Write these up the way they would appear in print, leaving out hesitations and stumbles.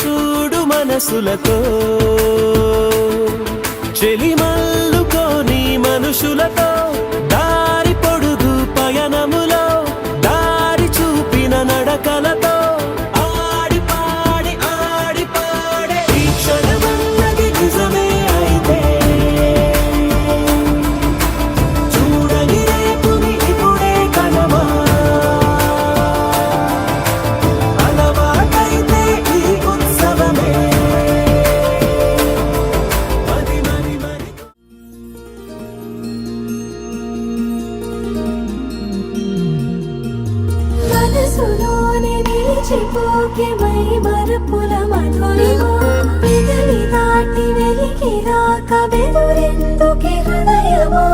చూడు మనసులతో చెలిమల్లుకోని మనుషులతో దారి పొడుగు పయనములో దారి చూపిన నడకలతో ఆడి పాడే ఈ క్షణమన్నది నిజమే అయితే చూడని రేపుని ఇప్పుడే కలమా అలవాటైతే ఈ ఉత్సవమే మరి మనసులోని నిలిచిపోకే మై మరపుల మధురిమా పెదవి దాటి వెలికి రాక బెదురెందుకే హృదయమా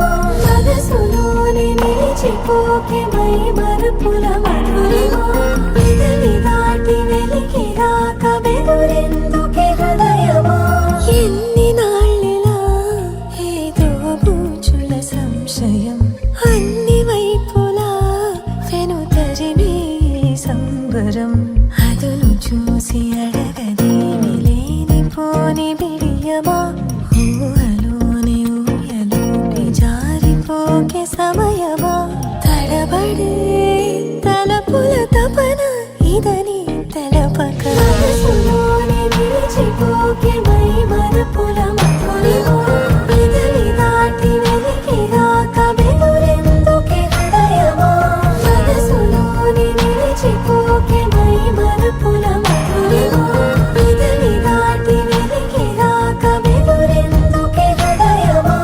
మనసులోని నిలిచిపోకే మై మరపుల మధురిమా పెదవి దాటి వెలికి రాక బెదురెందుకే హృదయమా ఎన్ని నాళ్ళిలా ఏదో బూచుల సంశయం అన్ని వైపులా వెనుతరిమే సంబరం అదును చూసి అడగదేమి లేనిపోని బిడియమా ఊహలోని ఊయలోకి జారిపోకే సమయమా తడబడే తలపుల తపన ఇదని తెలపక మనసులోని నిలిచిపోకే మై మరపుల మధురిమా పెదవి దాటి వెలికి రాక బెదురెందుకే హృదయమా మనసులోని నిలిచిపోకే మై మరపుల మధురిమా పెదవి దాటి వెలికి రాక బెదురెందుకే హృదయమా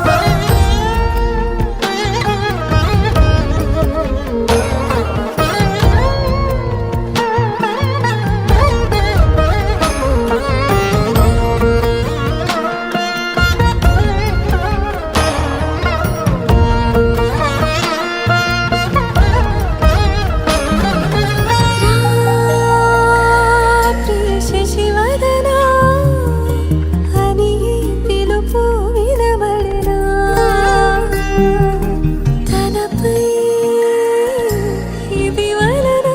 శశివదనా అని పిలుపు వినబడినా తనపై ఇది వలన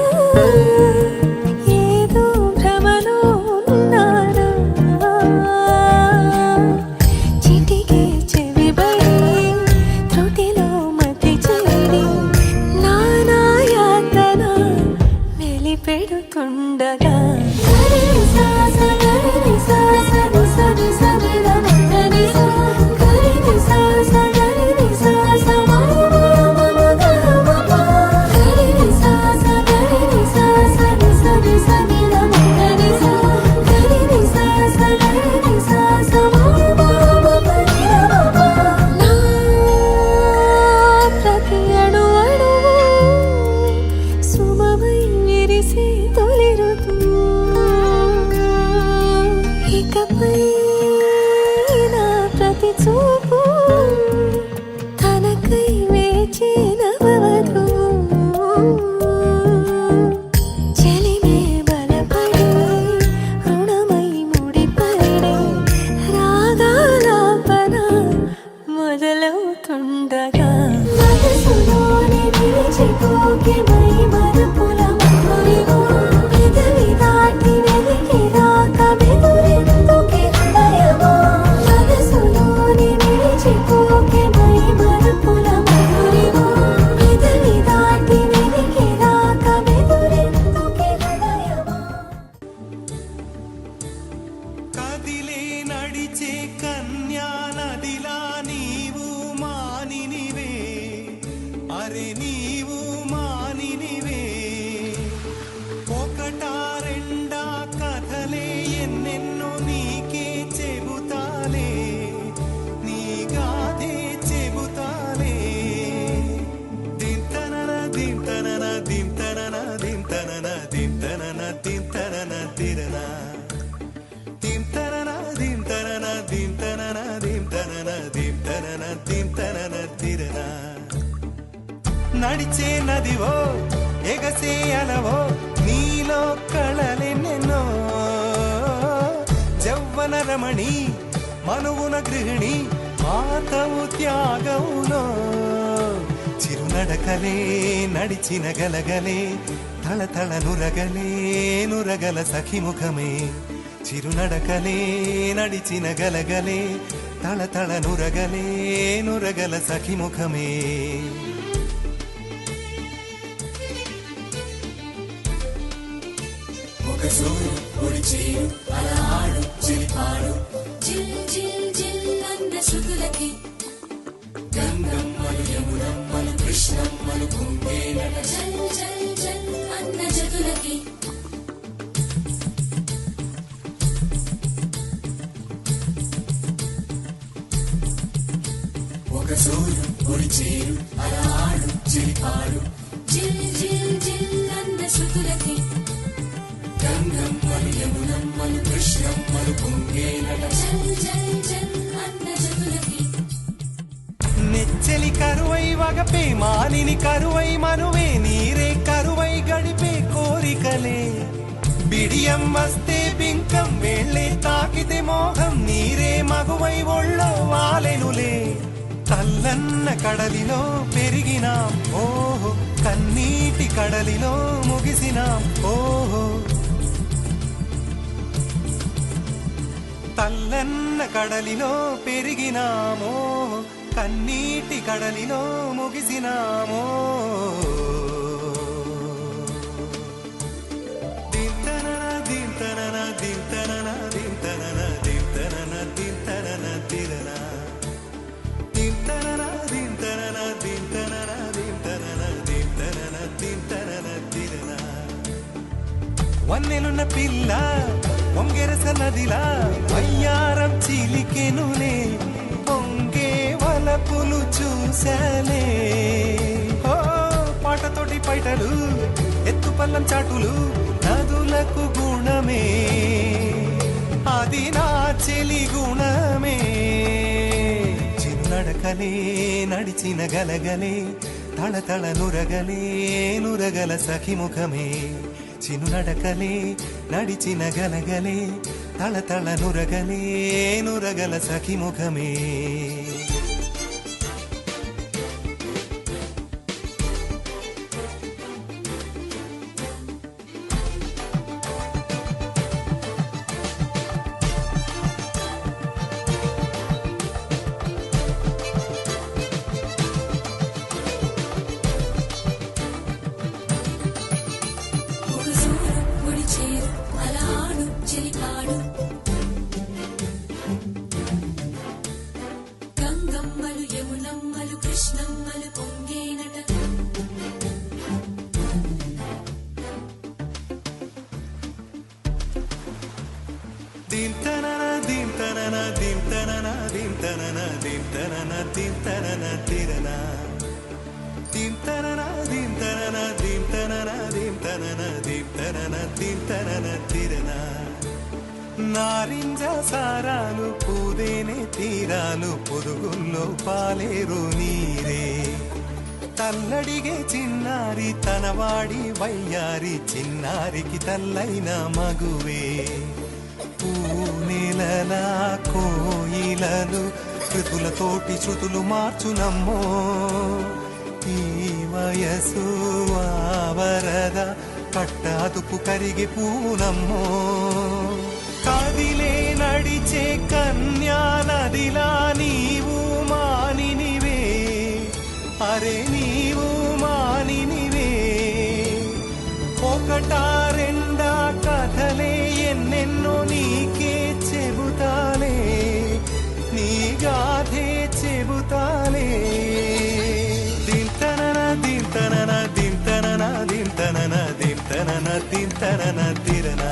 ఏదో భ్రమలో ఉన్నానా చిటికే చెవిబడి త్రుటిలో మతి చెడి నానాయాతన వెలిపెడుతుండగా ప్రతి అణు అణువు సుమమై విరిసే తొలి ఋతువు ఇకపై నా ప్రతి చూపు తనకై వేచి నవవధువు చెలిమే బలపడి రుణమై ముడిపడి రాగాలాపన మొదలవుతుండగా మనసులోని నిలిచిపోకే మై మరపుల మధురిమా పెదవి దాటి వెలికి రాక బెదురెందుకే హృదయమా మనసులోని నిలిచిపోకే మై మరపుల మధురిమా పెదవి దాటి వెలికి రాక బెదురెందుకే హృదయమా కదిలే నడిచే కన్యా నదిలా నీవు మానినివే అరే నీవు మానినివే ఒకటా రెండా కథలే ఎన్నెన్నో నీకే చెబుతాలే నీ గాథే చెబుతాలే దింతనన దింతనన దింతనన దింతనన దింతనన దింతనన తిరనా దింతనన దింతనన దింతనన దింతనన దింతనన దింతనన తిరనా నడిచే నదివో ఎగసే అలవో నీలో కళలెన్నెన్నో జవ్వన రమణి మనువున గృహిణి మాతవు త్యాగములో చిరునడకలే నడిచిన గలగలే తళతళ నురగలే నురగల సఖిముఖమే చిరునడకలే నడిచిన గలగలే తళతళ నురగలే నురగల సఖిముఖమే ఒక సూర్యు పొడిచేరు అలా ఆడు చిలిపాడు జిల్ జిల్ జిల్ అన్న శృతులకి గంగమ్మలు యమునమ్మలు కృష్ణమ్మలు కుంగేనట జల్ జల్ జల్ అన్న జతులకి ఒక సూర్యు పొడిచేరు అలా ఆడు చిలిపాడు జిల్ జిల్ జిల్ అన్న శృతులకి గంగమ్మలు యమునమ్మలు కృష్ణమ్మలు కుంగేనట జల్ జల్ జల్ అన్న జతులకి నెచ్చలి కరువై వగపే మానిని కరువై మనువే నీరే కరువై గడిపే కోరికలే బిడియం వస్తే బింకం వేళ్ళే తాకితే మోహం నీరే మగువై ఒళ్ళో వాలెనులే తల్లన్న కడలిలో పెరిగినాం ఓహో కన్నీటి కడలిలో ముగిసినాం ఓహో తల్లన్న కడలిలో పెరిగినామో కన్నీటి కడలిలో ముగిసినామో దింతనన దింతనన దింతనన దింతనన దింతనన దింతనన తిరన దింతనన దింతనన దింతనన దింతనన దింతనన దింతనన తిరన వన్నెలున్న పిల్ల పొంగెరస నదిలా వయ్యారం చిలికెనులే పొంగే వలపులు చూశానే ఓ పాటతోటి పైటలు ఎత్తు పల్లం చాటులు నదులకు గుణమే అది నా చెలి గుణమే చిరునడకలే నడిచిన గలగలే తళతళ నురగలే నురగల సఖిముఖమే చినునడకలే నడిచిన గలగలే తళతళ నురగలే నురగల సఖిముఖమే ఒక సూర్యు పొడిచేరు అలా ఆడు చిలిపాడు గంగమ్మలు యమునమ్మలు కృష్ణమ్మలు పొంగేనట దింతనన దింతనన దింతనన దింతనన దింతనన దింతనన తిరన దింతనన దింతనన దింతనన దింతనన దింతనన దింతనన తిరన నారింజ సారాలు పూదేనే తీరాలు పొరుగుల్లో పాలేరు నీరే తల్లడిగే చిన్నారి తనవాడి వయ్యారి చిన్నారికి తల్లైన మగువే పూనెలలా కోయిలలు శృతులతోటి శృతులు మార్చునమ్మో ఈ వయసు ఆవరద పట్టాదుపు కరిగి పూనమ్మో కదిలే నడిచే కన్యా నదిలా నీవు మానినివే అరే నీవు మానినివే ఒకటా రెండా కథలే ఎన్నెన్నో నీకే చెబుతాలే నీ గాథే చెబుతాలే దింతనన దింతనన దింతనన దింతనన దింతనన దింతనన తిరన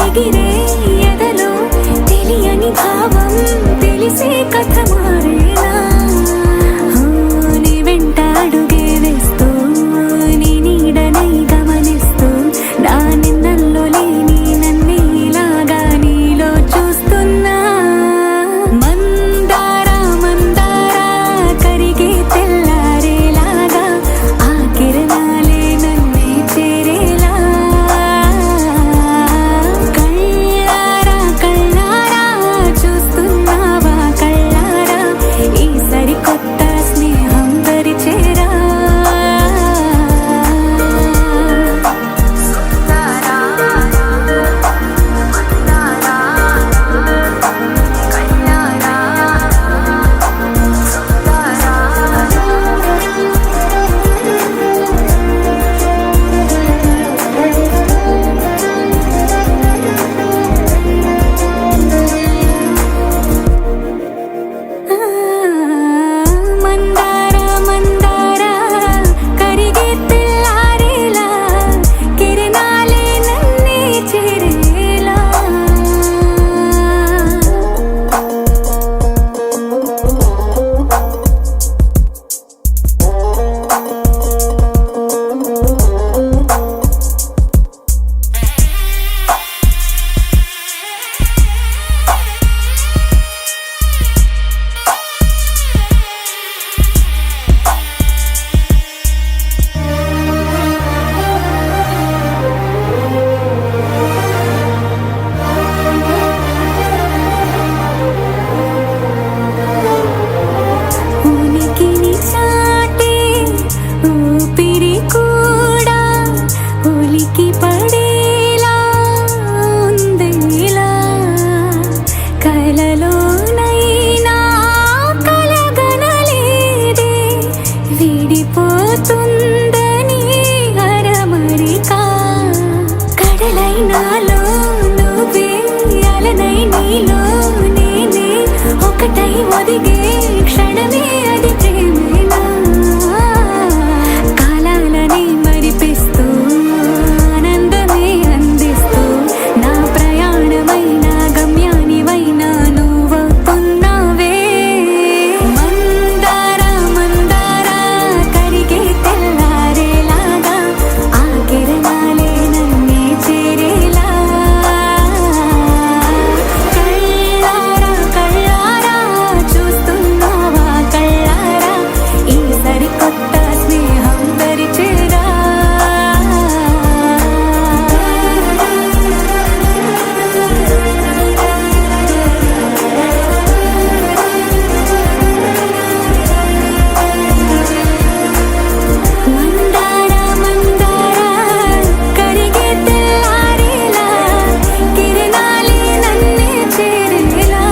ఎగిరే ఎదలో తెలియని భావం తెలిసే కథ మారేలా నీ వెంట అడుగే వేస్తూ నీ నీడనై గమనిస్తూ నా నిన్నల్లో లేని నన్నే ఇలాగా నీలో చూస్తున్నా మందారా మందారా కరిగే తెల్లారేలాగా ఆ కిరణాలే నన్నే చేరేలా కళ్ళారా కళ్ళారా చూస్తున్నావా కళ్ళారా ఈ సరికొత్త స్నేహం పరిచేరా మందారా మందారా కరిగే తెల్లారేలా కిరణాలే నన్నే చేరేలా ఉనికిని చాటే ఊపిరి కూడా ఉలికి పడేలా ఉందేలా కలలోనైనా కలగనలేదే విడిపోతుందని అరమరిక కడలైనాలో నువ్వే అలనై నీలో నేనే ఒకటై ఒదిగే క్షణమే అది ప్రేమేనా కాలాలని మరిపిస్తూ ఆనందమే అందిస్తూ నా ప్రయాణమైన గమ్యానివైనా నువ్వవుతున్నావే మందారా మందారా కరిగే తెల్లారేలాగా ఆ కిరణాలే నన్నే చేరేలా కళ్ళారా కళ్ళారా చూస్తున్నావా కళ్ళారా ఈ సరికొత్త స్నేహం పరిచేరా మందారా మందారా కరిగే తెల్లారేలా కిరణాలే నన్నే చేరేలా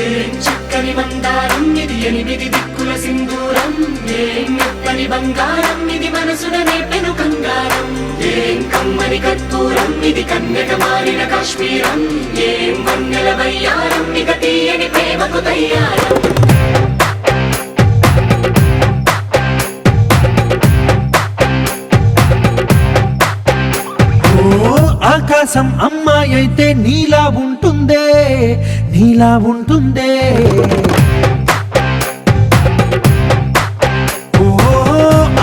ఏం చక్కని మందారం ఇది ఎనిమిది దిక్కుల సింధూరం ఏం మెత్తని బంగారం ఇది మనసున నేపెను కంగారం ఏం కమ్మని కర్పూరం ఇది కన్యక మారిన కాశ్మీరం ఏం వన్నెల వయ్యారం ఇక తీయని ప్రేమకు తయ్యారం ఓ ఆకాశం అమ్మాయి అయితే నీలా ఉంటుందే నీలా ఉంటుందే ఓ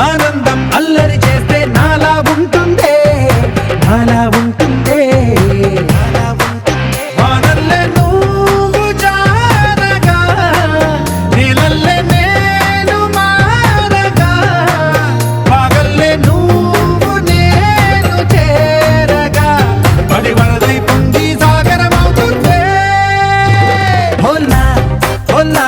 ఆనందం అల్లరి చేస్తే నాలా ఉంటుందే నాలా ఉంటుందే వానల్లే నువ్వు జారగా నీలల్లే నేను మారగా పగల్లే నువ్వు నేను చేరగా పడి వరదై పొంగి సాగరమవుతుందే హోలా హోలా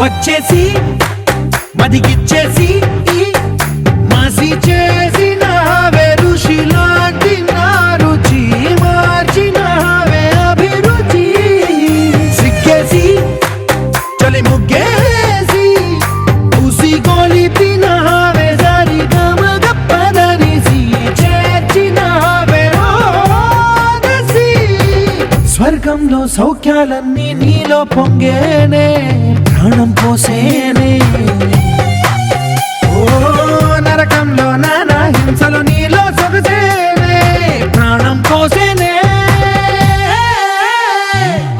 వచ్చేసి మదిగిచ్చేసి మాసి చేసిన ఋషిలాంటి నా రుచి మార్చిన అభిరుచి సిగ్గేసి చలి ముగ్గేసి ఉసి గోలిపిన జారి గమగప్పదనిసి చేర్చిన స్వర్గంలో సౌఖ్యాలన్నీ నీలో పొంగేనే ప్రాణం పోసేనే ఓ నరకంలో నానా హింసలు నీలో సొగసేనే ప్రాణం పోసేనే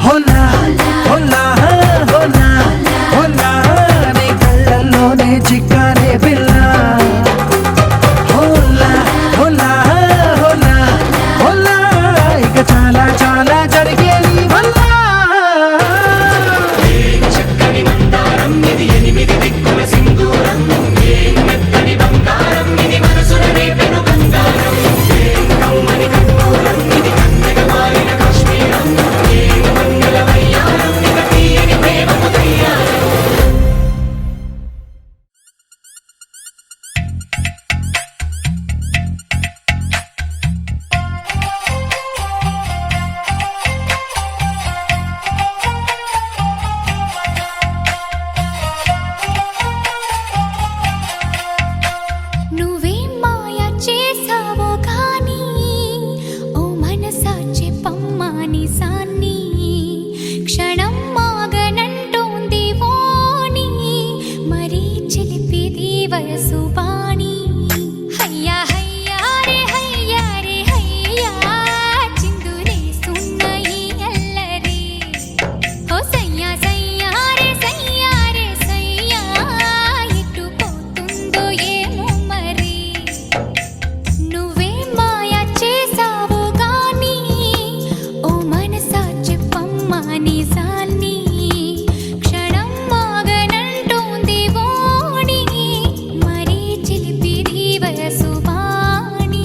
హోలా హోలా హోలా హోలా నీ కళ్ళల్లోనే చిక్కానే పిల్ల హోలా హోలా హోలా హోలా ఇక చాలా చాలా జరిగేది వల్ల చక్కని మందారం ఇది ఎనిమిది దిక్కుల సింధూరం ఏం మెత్తని బంగారం ఇది మనసున రేపెను బంగారం ఏం కమ్మని కర్పూరం ఇది కన్నెగ మారిన కాశ్మీరం ఏం మంగళ వయ్యారం ఇక తీయని ప్రేమకు తయ్యారం నువ్వేం మాయ చేసావో కానీ ఓ మనసా చెప్పమ్మాని సాన్ని క్షణం మాగనంటోంది వాణి మరీ చిలిపిది వయసు బాణి హయ్యా హయ్యా రే హయ్యా చిందులేస్తున్న ఈ అల్లరి ఓ సయ్యా సయ్యా రే సయ్యా ఎటు పోతుందో ఏమో మరి నువ్వే మాయ చేసావు గాని ఓ మనసా చెప్పమ్మా నిజాన్ని క్షణం మాగనంటోంది వాణి మరీ చిలిపిది వయసు బాణి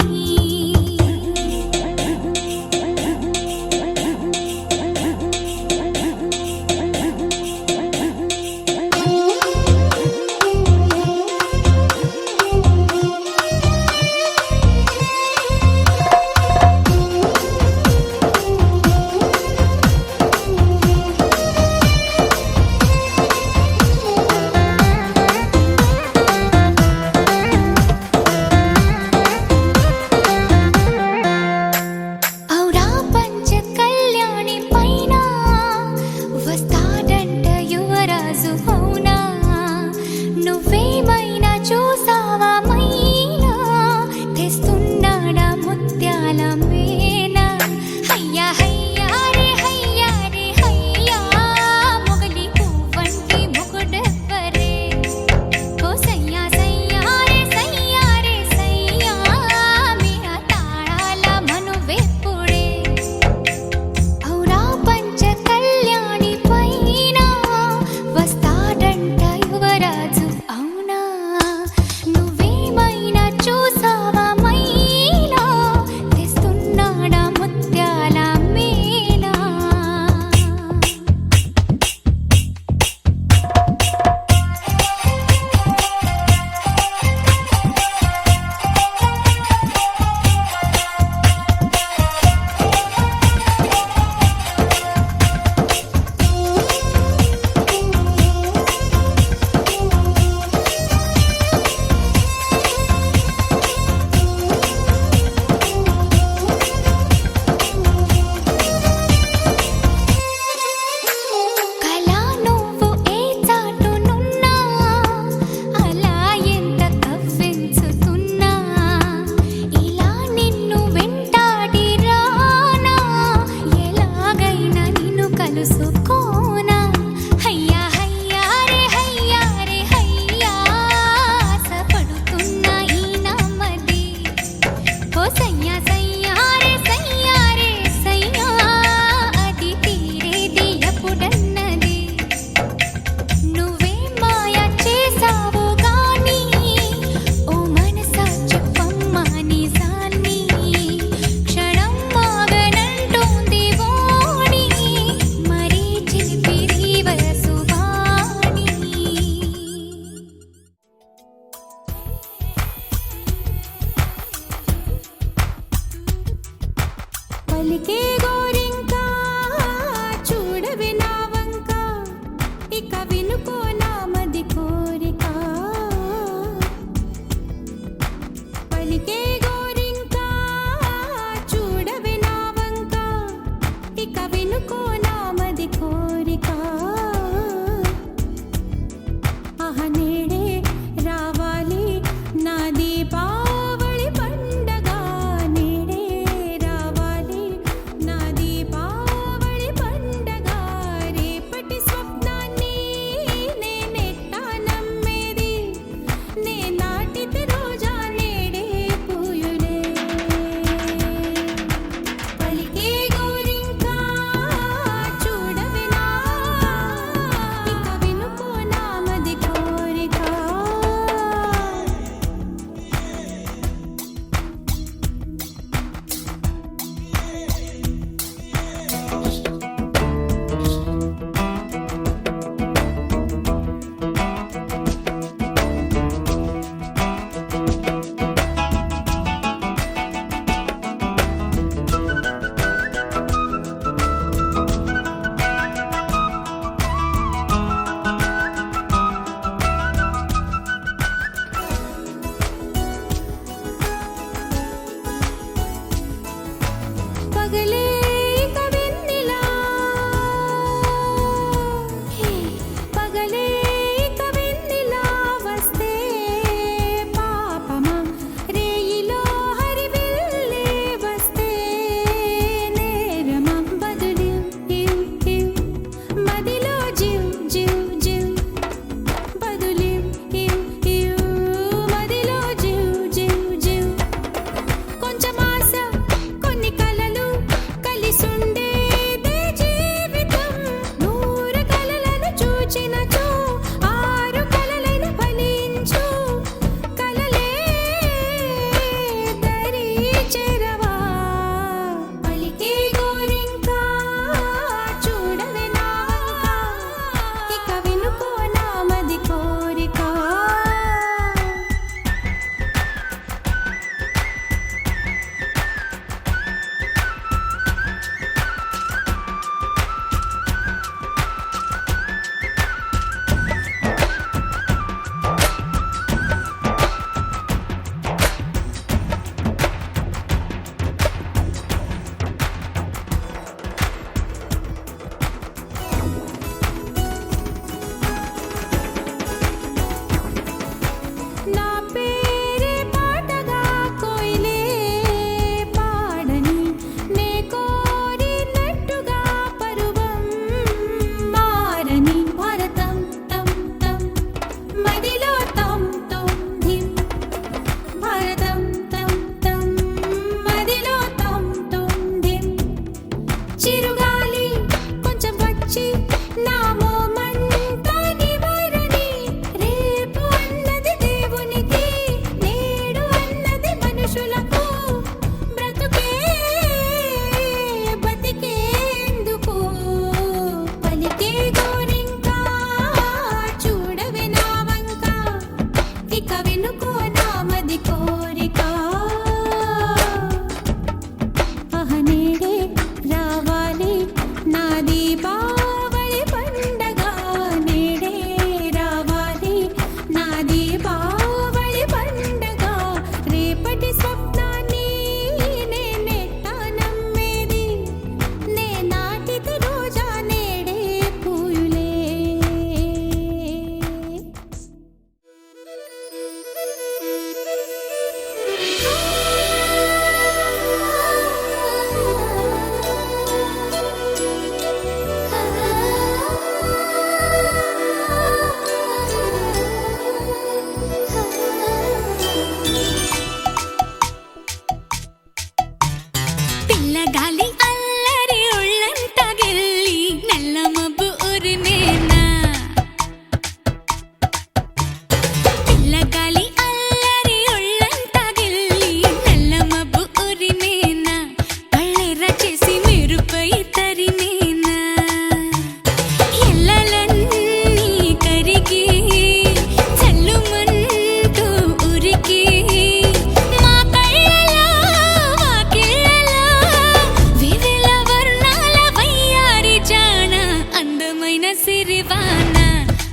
సిరివాన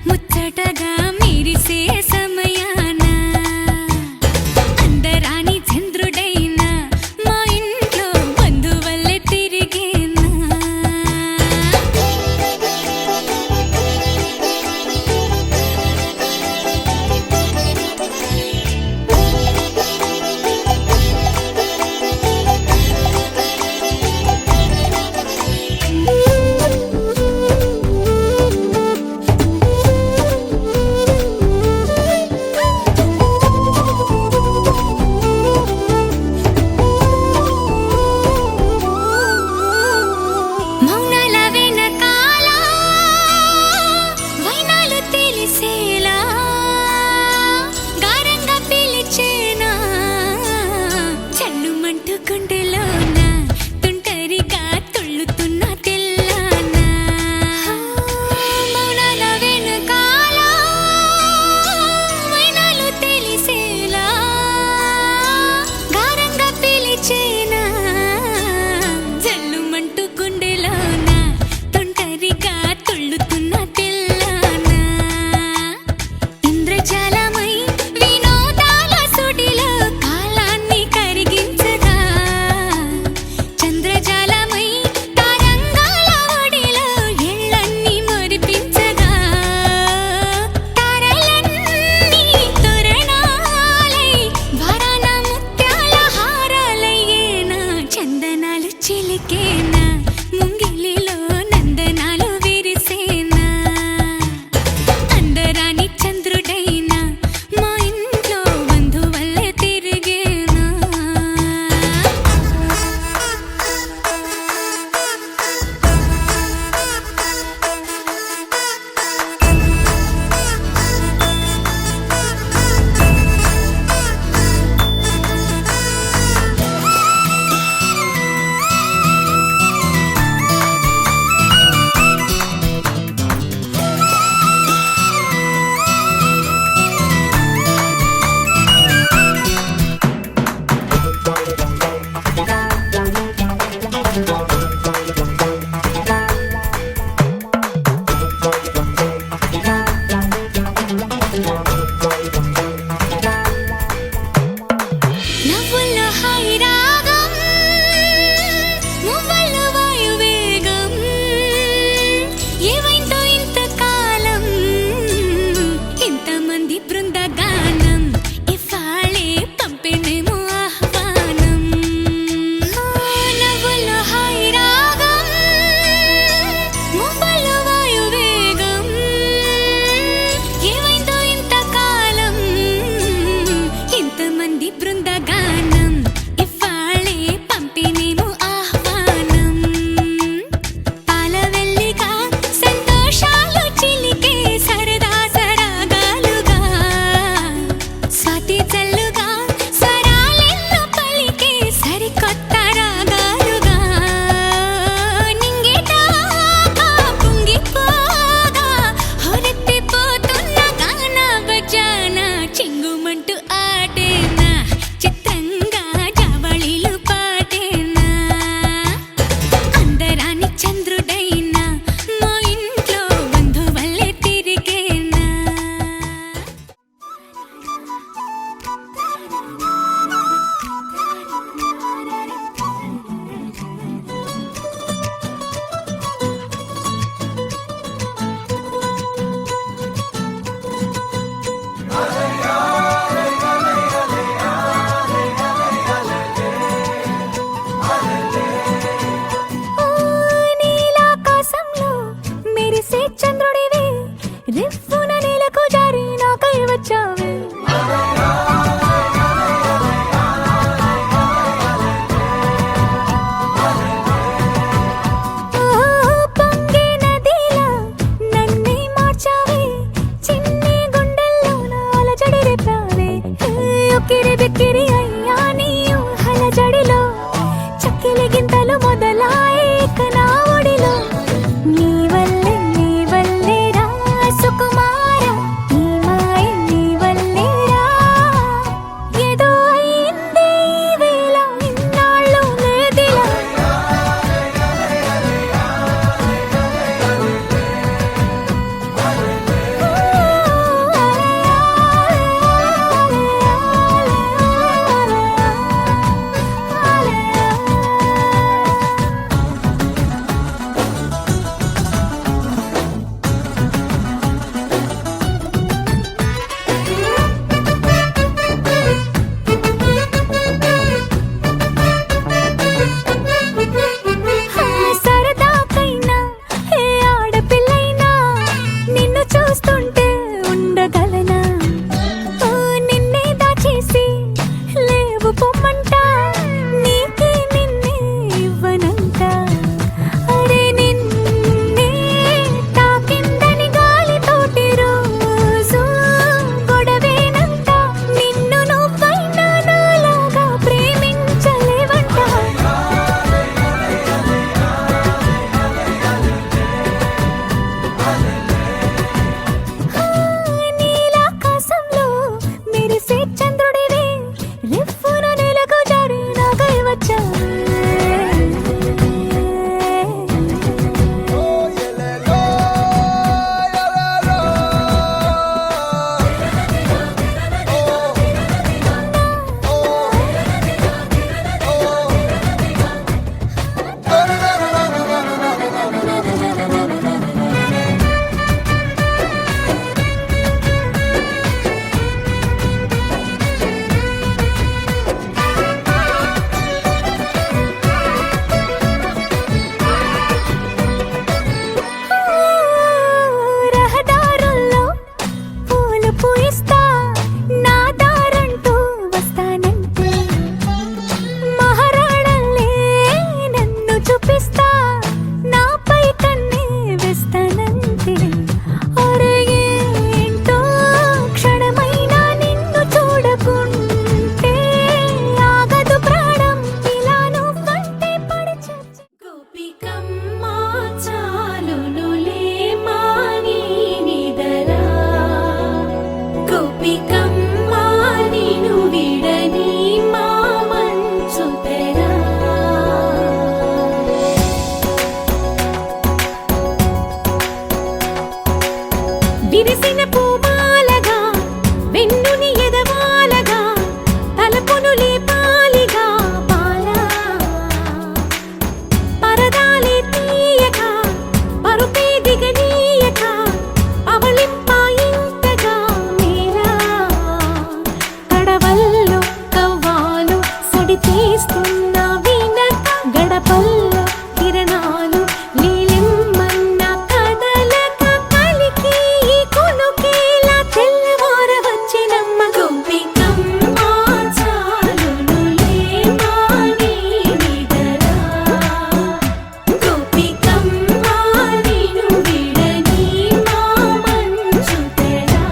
ముచ్చటగా మెరిసే సమయాన అందరాని చంద్రుడైనా మా ఇంట్లో బంధువల్లే తిరిగేనా మౌనాల వెనకాల వైనాలు తెలిసేలా గారంగా పిలిచేనా చల్లుమంటూ గుండెలోన తుంటరిగా తుళ్ళుతున్న తెల్లానా మౌనాల వెనకాల వైనాలు తెలిసేలా గారంగా పిలిచేనా జల్లుమంటూ గుండెలోన తుంటరిగా తుళ్ళుతున్న తెల్లానా ఇంద్రజాలమై వినోదాల సుడిలో కాలాన్ని కరిగించగా చంద్రజాలమై తరంగాల ఒడిలో ఎళ్ళన్నీ మురిపించగా తారలన్నీ తోరణాలై వరాన ముత్యాల హారాలయ్యేనా చందనాలు చిలికేనా ముంగిలిలో నందనాలు విరిసేనా అందరాని చంద్రుడైనా మా ఇంట్లో బంధువల్లే తిరిగేనా నవ్వుల్లో హాయి రాగం మువ్వల్లో వాయువేగం ఏవైందో ఇంతకాలం ఇంతమంది బృందగానం ఇవాళే పంపినేమో ఆహ్వానం నవ్వుల్లో హాయి రాగం మువ్వల్లో వాయువేగం ఏవైందో ఇంతకాలం ఇంతమంది బృందగానం ఇవాళే పంపినేమో ఆహ్వానం పాలవెల్లిగా సంతోషాలు చిలికే సరదా సరాగాలుగా స్వాతి చల్లుగా స్వరాలెన్నో పలికే సరికొత్త రాగాలుగా నింగిదాకా పొంగిపోగా హొరెత్తిపోతున్న గాన బజాన చింగుమంటూ ఆటేనా చిత్రంగా జావళిలు పాటేనా అందరాని చంద్రుడైనా మా ఇంట్లో బంధువల్లే తిరిగేనా నీలాకాశంలో మెరిసే చంద్రుడివి రిఫ్ఫున నేలకు జారి నాకై వచ్చావే పొంగే నదిలా నన్నే మార్చావే చిన్ని గుండెల్లోన అలజడి రేపావే ఉక్కిరి బిక్కిరి అయ్యా నీ ఊహల జడిలో చక్కిలి గింతలు మొదలాయే ఇక నా ఒడిలో నీ వల్లే రా సుకుమార నీ మాయ నీ వల్లే విరిసిన పూమాలగా వెన్నుని ఎదవాలగా తలపును లేపాలిగా బాలా పరదాలే తీయక పరుపే దిగనీయక అవలింపాయింతగా మేలా కడవల్లో కవ్వాలు సడి చేస్తున్న వినక గడపల్లో కిరణాలు నీలిమ్మన్న కదలక కలికి ఈ కొనుకేలా తెల్లవార వచ్చినమ్మ గోపికమ్మ చాలునులే మాని నిదరా గోపికమ్మ నిను విడని మా మంచు తెరా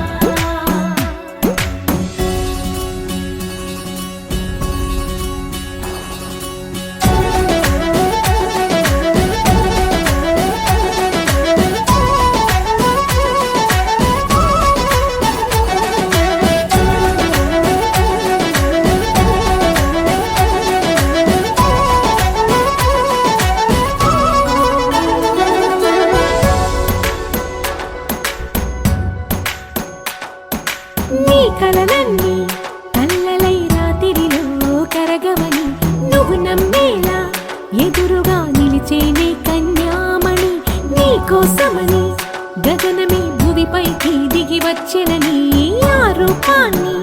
నీ కలలన్నీ కల్లలై రాత్రిలో కరగవని నువ్వు నమ్మేలా ఎదురుగా నిలిచేనే కన్యామణి నీ కోసమని గగనమే భువిపైకి దిగి వచ్చెనని ఆ రూపాన్ని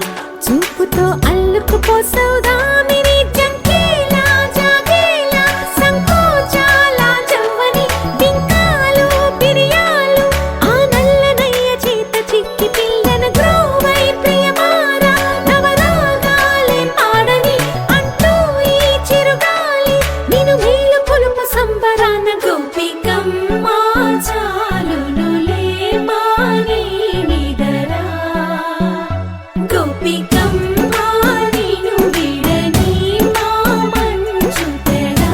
చూపుతో అల్లుకుపోసౌదామిని జంకేలా జాగేలా సంకోచాల జవ్వని బింకాలు బిరియాలు ఆ నల్లనయ్య చేత చిక్కి పిల్లన గ్రోవై ప్రియమారా నవరాగాలే పాడని అంటూ ఈ చిరుగాలి నిన్ను మేలు పొలుపు సంబరాన గోపికమ్మ చాలునులే మాని నిదరా గోపికమ్మ నిను విడని మా మంచు తెరా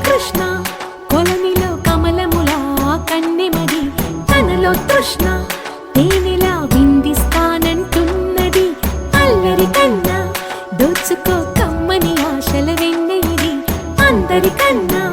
కృష్ణ కొలనిలో కమలములా కన్నెమది తనలో తృష్ణ తేనెలా విందిస్తానంటున్నది అల్లరి కన్నా దోచుకో కమ్మని ఆశల వెన్నెయిది అందరికన్నా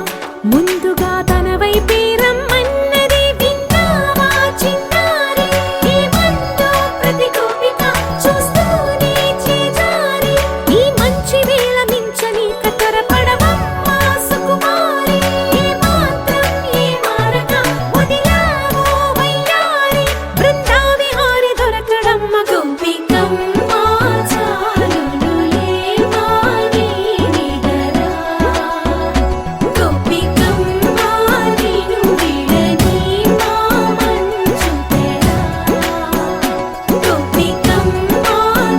ముందుగా తన వైపే రమ్మన్నది విన్నావా చిన్నారి ఏమందో ప్రతి గోపిక చూస్తూనే చేజారి ఈ మంచి వేళ మించని కతరపడవమ్మ సుకుమారి ఏ మాత్రం ఏ మారక వదిలావో వయ్యారి బృందావిహారి దొరకడమ్మ గోపికమ్మ చాలునులే మాని నిదరా గోపికమ్మ నిను విడని మా మంచు తెరా గోపికమ్మ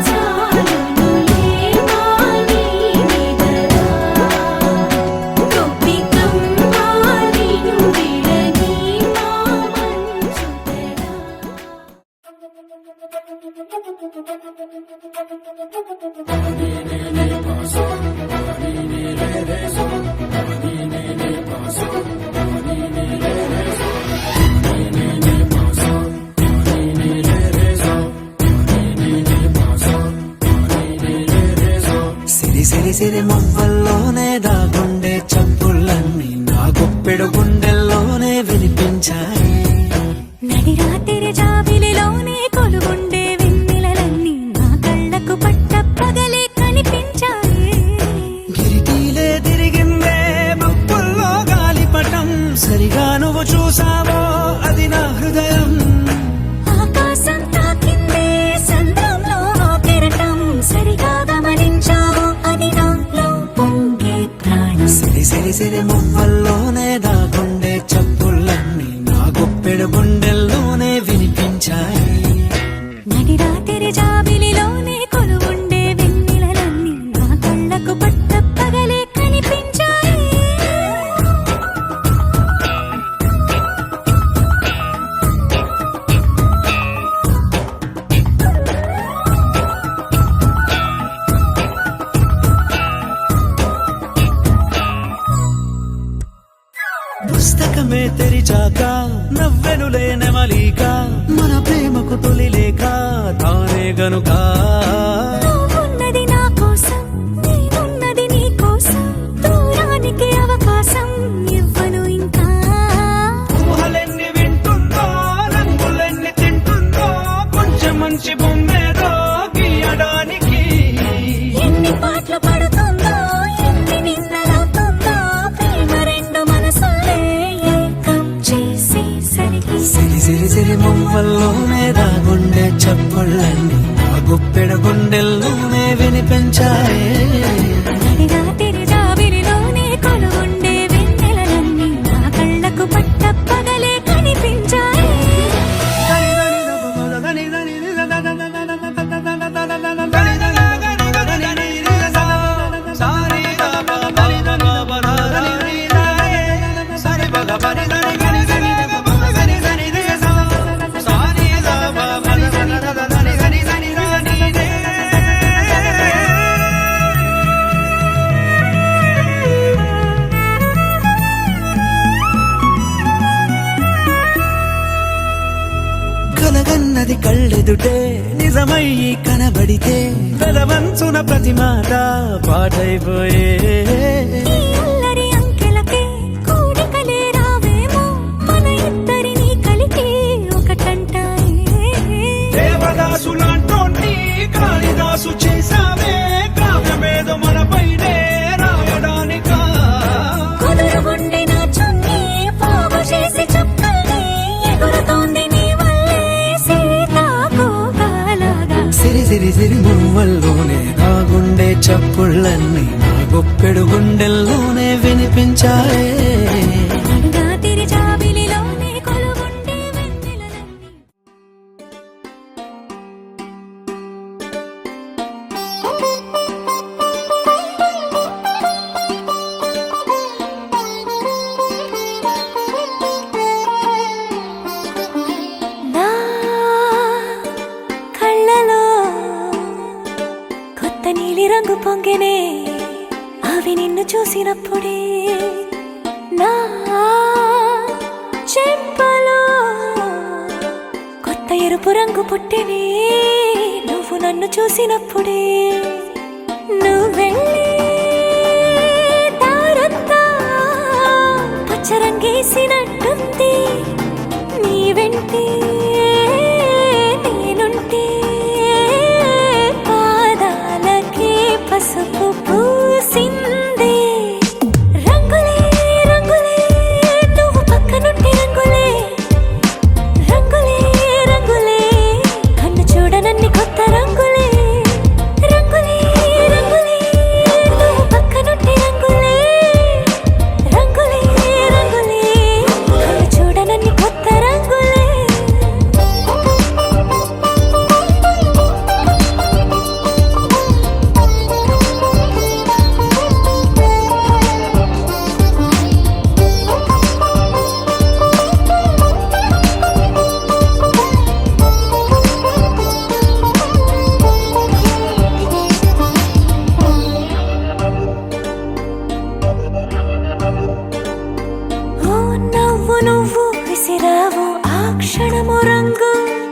చాలునులే మాని నిదరా గోపికమ్మ నిను విడని మా మంచు సిరి సిరి సిరి మొవ్వల్లోనే దాగుండే చప్పుళ్ళన్నీ నా గుప్పెడు గుండెల్లోనే వినిపించాయి నడిరాత్రి జాబిలిలోనే కొలువుండే వెన్నెలలన్నీ నా కళ్ళకు పట్ట పగలే కనిపించాయి గిరిటీలే తిరిగిందే మప్పుల్లో గాలిపటం సరిగా నువ్వు చూసావో అది నా హృదయం ఆకాశం తాకిందే సంద్రంలో కెరటం సరిగా గమనించావు అది నాలో తెరిచాక నవ్వెనులే నెమలిక మన ప్రేమకు తొలి లేక తానే గనుక నువ్వున్నది నా కోసం, నేనున్నది నీ కోసం, దూరానికి అవకాశం ఇవ్వను ఇంకా. ఊహలెన్ని వింటుందో రంగులెన్ని తింటుందో కొంచెం మంచి బొమ్మేదో గీయడానికి ఎన్ని పాటలు పడుతుందో, ఎన్ని నిందలవుతుందో, ప్రేమ రెండు మనసులే ఏకం చేసేసరికి సిరి సిరి సిరి మొవ్వల్లోనే దాగుండే చప్పుళ్ళన్నీ ఆ గుప్పెడ గుండెల్లోనే వినిపించాయే నడిగా తిరిజాబిలిలోనే కొలువుండే వెన్నెలలన్నీ నా కళ్ళకు పట్ట పగలే కనిపించాయి. కలగన్నది కళ్ళెదుటే నిజమయ్యి కనబడితే వెలవంచున ప్రతి మాట పాటైపోయే ఈ అల్లరి అంకెలకే కూడికలే రావేమో, మన ఇద్దరిని కలిపి ఒకటంటాయే. దేవదాసులాంటోన్ని కాళిదాసు చేసావే కావ్యమేదో మనపైనే రాయడానికా కుదురుగుండె నా చున్నీ పోగు చేసి చుక్కల్ని ఎగురుతోంది నీ వల్లే సీతాకోకలాగా. సిరి సిరి సిరి మువ్వల్లోనే దాగుండే చప్పుళ్ళన్నీ నా గొప్పెడు గుండెల్లోనే వినిపించాయే నడిగా తిరిజాబిలిలోనే కొలువుండే వెన్నెలలన్నీ. నా కళ్ళలో కొత్త నీలి రంగు పొంగెనే, అవి నిన్ను చూసినప్పుడే. నా చెంపలో కొత్త ఎరుపు రంగు పుట్టెనే, నువ్వు నన్ను చూసినప్పుడే. నువ్వు వెళ్ళే దారంతా పచ్చరంగేసినట్టుంది, నీ వెంటే నేనుంటే పాదాలకే పసుపు పూసిందే. రంగులే రంగులే నువ్వు పక్కనుంటే రంగులే, రంగులే రంగులే కన్ను చూడనన్ని కొత్త రంగులే. రంగులే రంగులే నువ్వు పక్కనుంటే రంగులే, రంగులే రంగులే కన్ను చూడనన్ని కొత్త రంగులే. ఓ నవ్వు నువ్వు విసిరావు ఆ క్షణము రంగు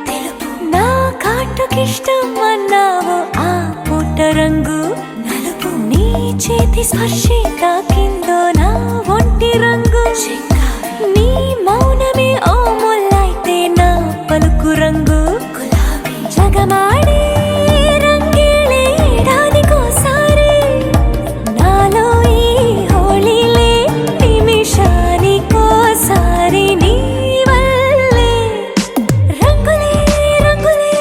తెలుపు, నా కాటుకిష్టం అన్నావు ఆ పుట్ట రంగు నలుపు. నీ చేతి స్పర్శే తాకిందో నా ఒంటి రంగు నీ మౌనమే ఓ ముల్లైతే నా పలుకు రంగు గులాబీ. జగమాడే రంగేళే ఏడాదికోసారి నాలో ఈ హోళీలే నిమిషానికోసారి నీ వల్లే. రంగులే రంగులే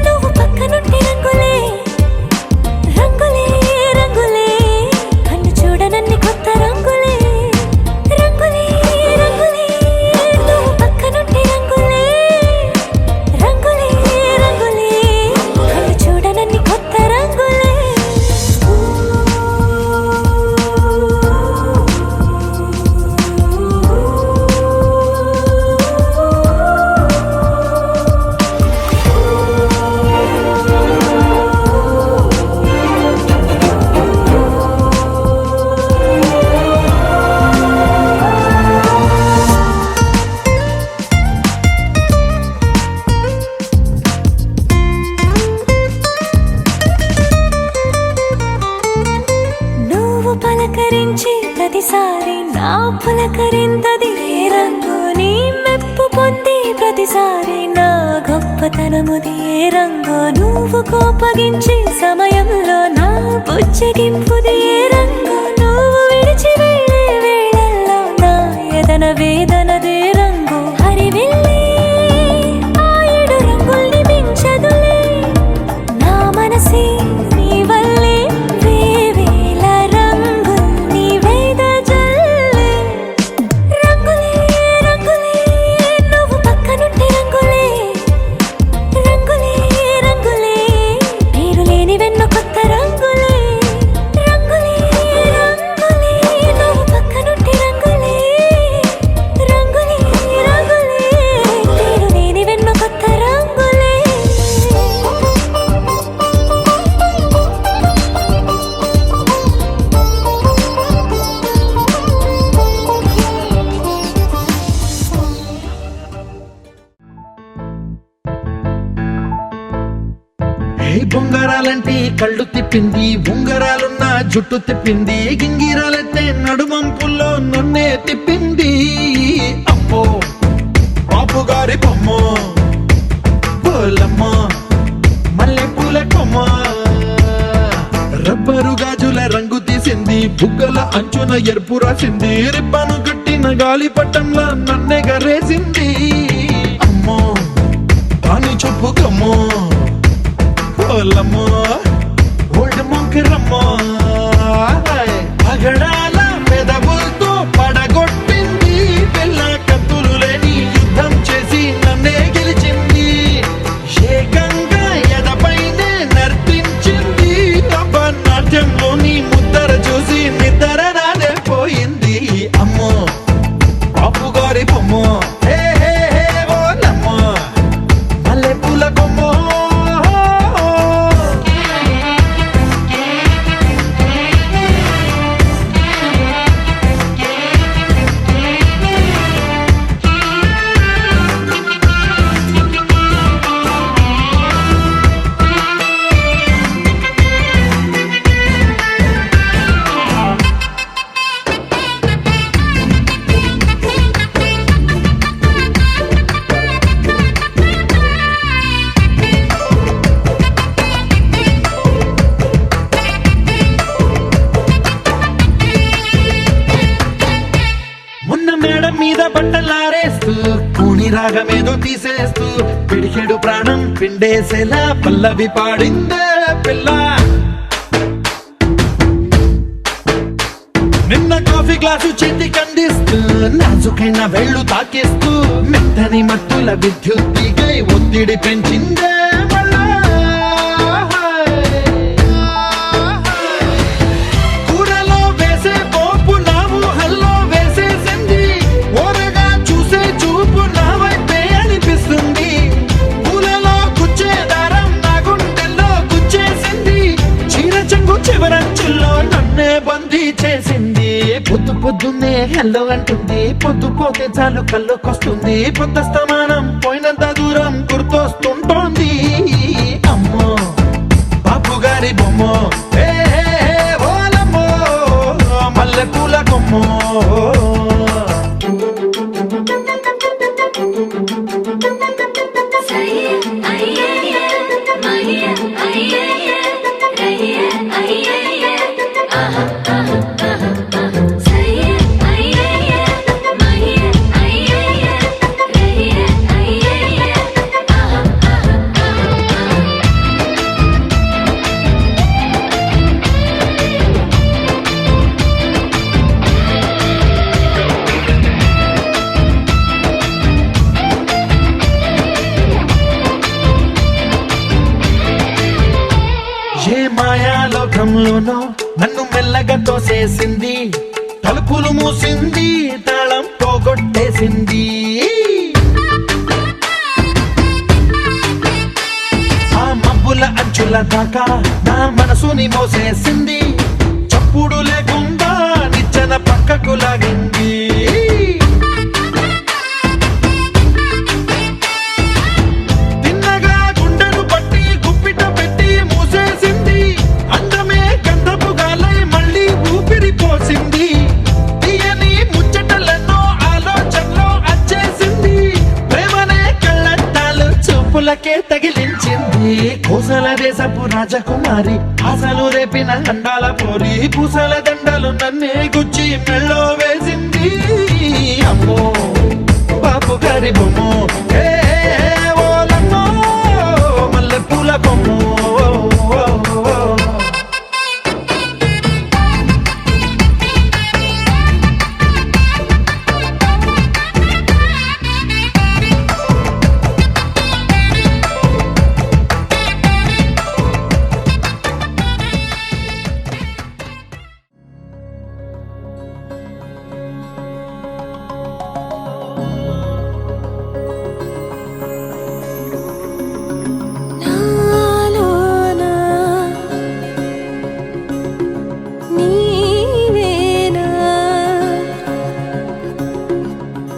నువ్వు పక్కనుంటే రంగులే, రంగులే రంగులే కన్ను చూడ ప్రతిసారి నా పులకరింతది ఏ రంగు నీ మెప్పు పొంది ప్రతిసారి నా గొప్పతనముది ఏ రంగు నువ్వు కోపగించే సమయంలో నా బుజ్జగింపుది ఏ రంగు నువ్వు విడిచి వెళ్ళే వేళల్లో నా ఎదన వేదనదే రంగు హరివిల్లే ఆ ఏడు రంగుల్ని మించదులే నా మనసే నీ వల్లే వేవేల రంగుల్ని వెదజల్లే రంగులే రంగులే నువ్వు పక్కనుంటే రంగులే రంగులే రంగులే పేరు లేని వెన్న కొత్త రంగులే రంగులే రంగులే నువ్వు పక్కనుంటే రంగులే రంగులే రంగులే పేరు లేని వెన్న కొత్త రంగులే. ఏ బొంగరాలంటే కళ్ళు తిప్పింది ఉంగరాలున్న జుట్టు తిప్పింది గింగిరాలైతే నడుమంపుల్లో నన్నే తిప్పింది అమ్మో బాపు గారి బొమ్మ పోలమ్మ మల్లె పూల కొమ్మ రబ్బరు గాజుల రంగు తీసింది బుగ్గల అంచున ఎరుపు రాసింది రిబ్బను కట్టిన గాలి పట్టంలా నన్నే గరేసింది అమ్మో దాని చెప్పు కమ్మో పోలమ్మో ఓల్డ్ మొంకరమ్మో పగడాల పెదవులతో పడగొట్టింది పిల్ల కత్తులు లేని యుద్ధం చేసి నన్నే గెలిచింది ఏకంగా ఎదపైనే నర్తించింది నాట్యంలోని ముద్దర చూసి నిద్ర నాదే పోయింది అమ్మో బాపు గారి బొమ్మ హే హే హే ఓలమ్మో మల్లె పూల కొమ్మో మొన్న మేడం మీద బట్టలారేస్తూ కూని రాగమేదో తీసేస్తూ పిడికెడు ప్రాణం పిండేసేలా పల్లవి పాడిందే పిల్ల నిన్న కాఫీ గ్లాసు చేతి కందిస్తూ నాజుకైన వేళ్ళు తాకేస్తూ మెత్తని మత్తుల విద్యుత్ తీగై ఒత్తిడి పెంచిందే మళ్ళా కూరలో వేసే పోపు నా ఊహల్లో వేసేసింది ఓరగా చూసే చూపు నా వైపే అనిపిస్తుంది పూలలో గుచ్చే దారం నా గుండెల్లో గుచ్చేసింది చీర చెంగు చివరంచుల్లో నన్నే బందీ చేసింది పొద్దు పొద్దున్నే హెల్లో అంటుంది పొద్దు పోతే చాలు కళ్ళొకొస్తుంది పొద్దస్తమానం పోయినంత దూరం గుర్తొస్తుంటోంది అమ్మో బాపు గారి బొమ్మ హే హే హే ఓలమ్మో మల్లె పూల కొమ్మో ఏ మాయాలోకంలోనో నన్ను మెల్లగా తోసేసింది తలుపులు మూసింది తాళం పోగొట్టేసింది ఆ మబ్బుల అంచుల దాకా నా మనసుని మోసేసింది చప్పుడు లేకుండా నిచ్చెన పక్కకు లాగింది రాజకుమారి ఆశలు రేపిన అండాల పోరి పూసల దండలు నన్నే గుచ్చి మెళ్ళో వేసింది అమ్మో బాపు గారి బొమ్మో ఏ ఓలమ్మో మల్లె పూల బొమ్మో నాలోనా నీవేనా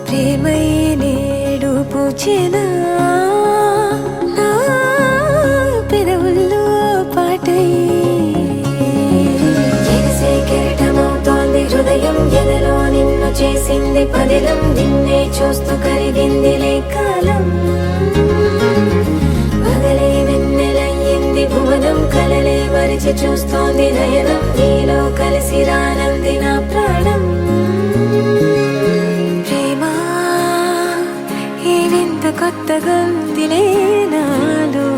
ప్రేమై నేడు పూచెనా నా పెదవుల్లో పాటై ఎగసే కెరటమవుతోంది హృదయం ఎదలో నిన్ను చేసింది పదిలం నిన్నే చూస్తూ కరిగిందిలే కాలం పగలే వెన్నెలయ్యింది భువనం కలలే మరిచి చూస్తోంది నయనం నీలో కలిసి రానంది నా ప్రాణం ప్రేమ ఏవింత కొత్తగా ఉందిలే నాలో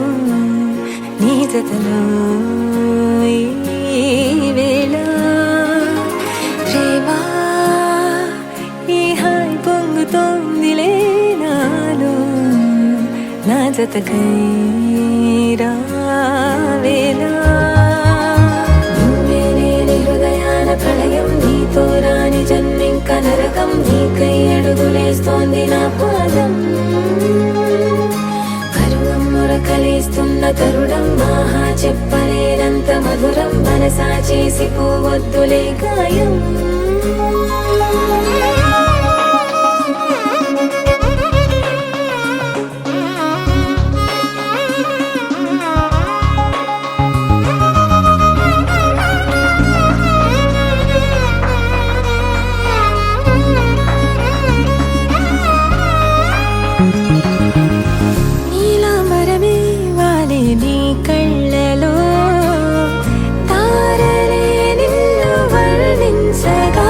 నీ జతలో ఈ వేళ ప్రేమ ఈ హాయి పొంగుతోందిలే నాలో నా జతకై రావేలా నువ్వే లేని హృదయాల ప్రళయం నీతో రాని జన్మింక నరకం నీకై అడుగులేస్తోంది నా పాదం పరువం మురకలేస్తున్న తరుణం ఆహా చెప్పలేనంత మధురం మనసా చేసి పోవద్దులే గాయం నీలాంబరమే వాలే నీ కళ్ళలో తారలే నిన్ను వర్ణించగా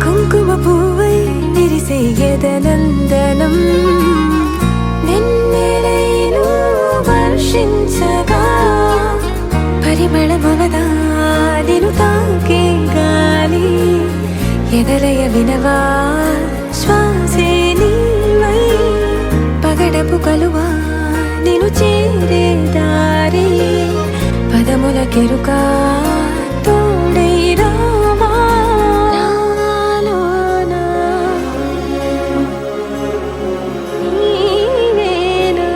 కుంకుమ పువ్వై విరిసే ఎదనందనం వెన్నెలైను వర్షించగా పరిమళమవదా నిన్ను తాకే గాలి ఎదలయ వినవా శ్వాసే నీవై పగడపు కలువా నిన్ను చేరే దారి పదముల కెరుక తోడై రావా నాలోనా నీవేనా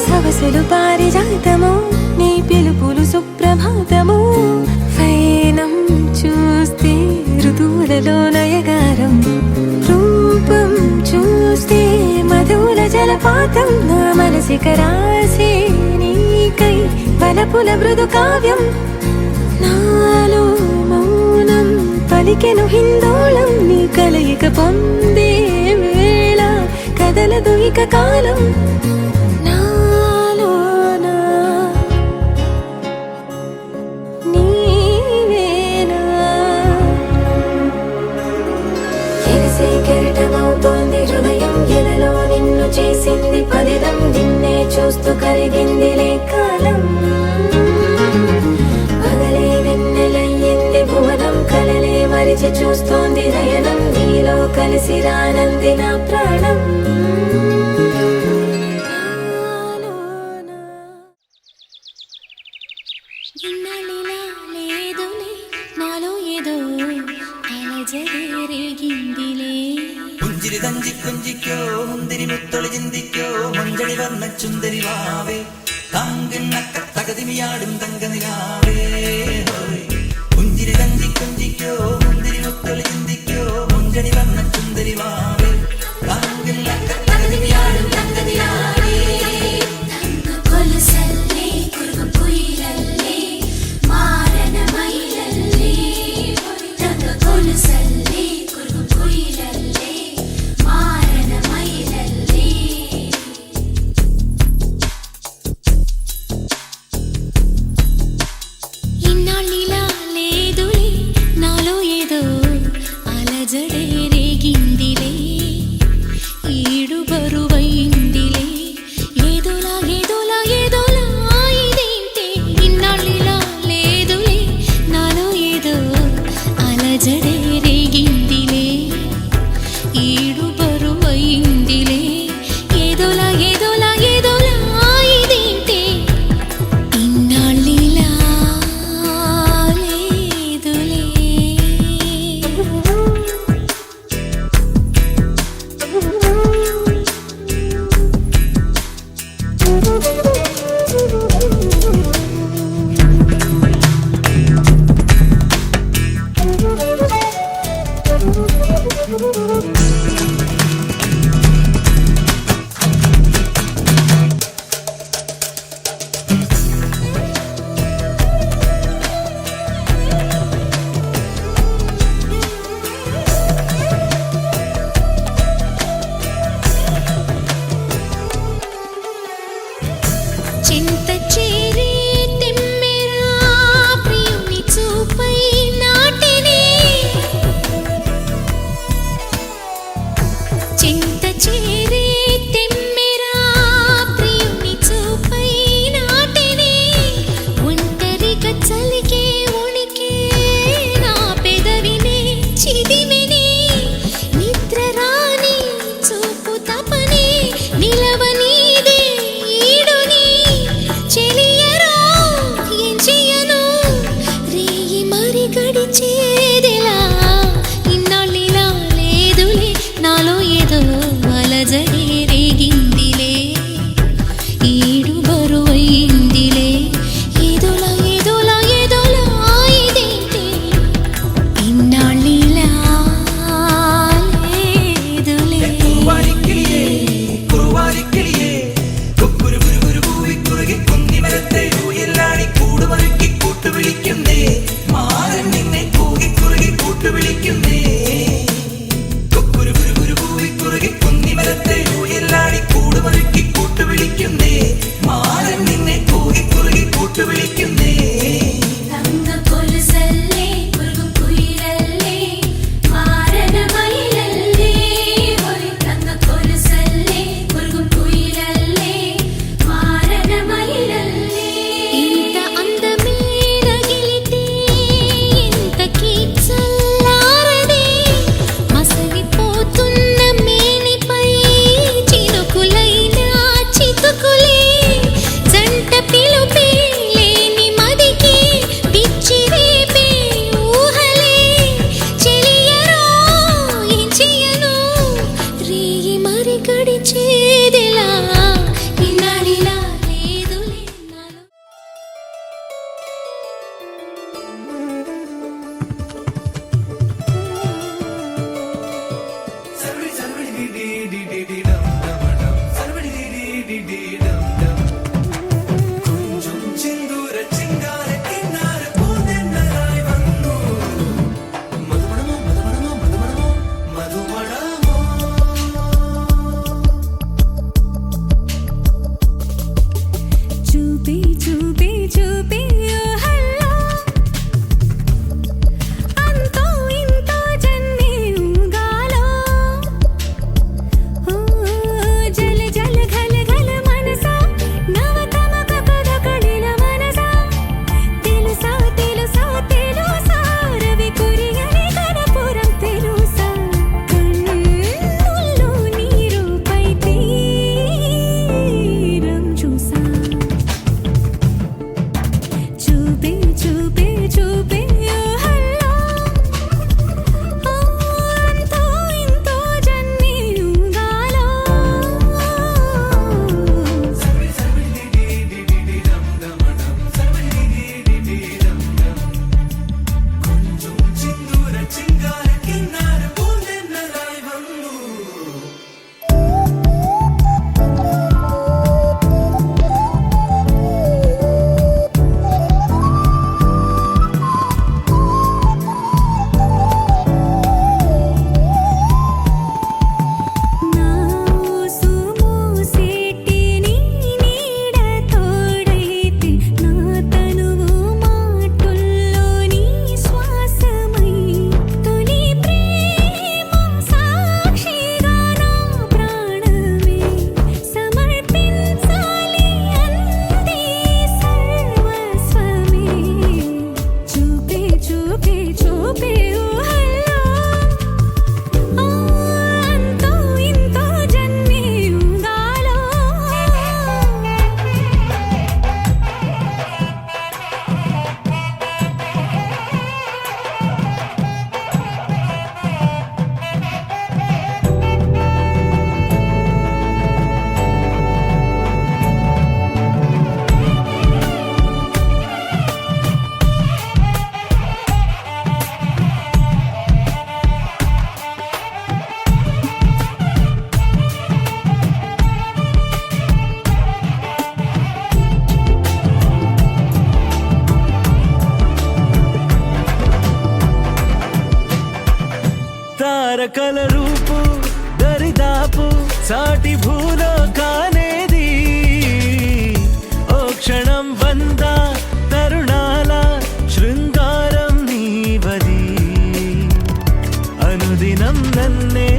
సవసులు పారిజాతము నీ పిలుపులు సుప్రభాతము ఫైనం చూస్తే ఋతువులలో నయగారం రూపం చూస్తే మధుర జలపాతం నా మనసిక రాసే నీకై వలపుల మృదు కావ్యం నాలో మౌనం పలికెను హిందోళం నీ కలయిక పొందే వేళ కదలదు ఇక కాలం నాలోనా నీవేనా ఎగసే కెరటమవుతోంది హృదయం ఎదలో నిన్ను చేసింది పదిలం నిన్నే చూస్తూ కరిగిందిలే కాలం పగలే వెన్నెలయ్యింది భువనం కలలే మరిచి చూస్తోంది నయనం నీలో కలిసి రానంది నా ప్రాణం ఇన్నాళ్ళిలా లేదులే నాలో ఏదో అలజడి రేగిందిలే പുഞ്ചിരി തഞ്ചി കുഞ്ചിക്കോ മുന്തിരി മുത്തൊളി ചിന്തിക്കോ മഞ്ചളി വർണ്ണ ചുന്ദരി വാവേ താങ്കിണ്ണക്ക തകതിമിയാടും തങ്കനിലാവേ പുഞ്ചിരി തഞ്ചി കുഞ്ചിക്കോ മുന്തിരി മുത്തൊളി ചിന്തിക്കോ മഞ്ചളി വർണ്ണ ചുന്ദരി വാവേ താങ്കിണ്ണക്ക തകതിമിയാടും തങ്കനിലാവേ కొలసల్లే కురుకు కుయిలల్లే మారణ మైల అలజడే రేగిందిలే ఈడు బరువైందిలే ఏదోలా ఏదోలా ఏదోలా ఇదేంటే ఇన్నాళ్ళిలా లేదులే చింత చేరే తెమ్మెరా ప్రియుని చూపై నాటినే చింత చేరే తెమ్మెరా ప్రియుని చూపై నాటినే ఒంటరిగా చలికే ఉణికే నా పెదవినే చిదిమినే నిద్ర రాని చూపు తపనే నిలవనీదే ఈడుని చెలియరో ఏం చెయ్యను రేయి మరి గడిచేదెలా ఇన్నాళ్ళిలా లేదులే నాలో ఏదో అలజడే రేగిందిలే ఈడు బరువైందిలే ఏదోలా ఏదోలా ఏదోలా ఇదేంటే ఇన్నాళ్ళిలా లేదులే കുറുവാരിക്കിളിയേ കുറുവാരിക്കിളിയേ കുക്കുരു കുരു കുരു കൂവി കുറുകി കുന്നി മരത്തെ ഊയലാടി കൂടുമറുക്കി കൂട്ടുവിളിക്കുന്നേ മാരൻ നിന്നെ കൂകി കുറുകി കൂട്ടുവിളിക്കുന്നേ കുക്കുരു കുരു കുരു കൂവി കുറുകി കുന്നി മരത്തെ ഊയലാടി കൂടുമറുക്കി കൂട്ടുവിളിക്കുന്നേ മാരൻ നിന്നെ കൂകി കുറുകി കൂട്ടുവിളിക്കുന്നേ തങ്ക കൊലുസല്ലേ കുറുകും കുയിലല്ലേ മാരണമയിലല്ലേ ഒരു തങ്ക കൊലുസല്ലേ കുറുകും കുയിലല്ലേ మారణమయిలల్లే ఇంత అందమే రగిలితే ఇంతకీ చల్లారదే తారకల రూపు దరిదాపు సాటి భూలోకానేది ఓ క్షణం వంద తరుణాల శృంగారం నీవది అనుదినం నన్నే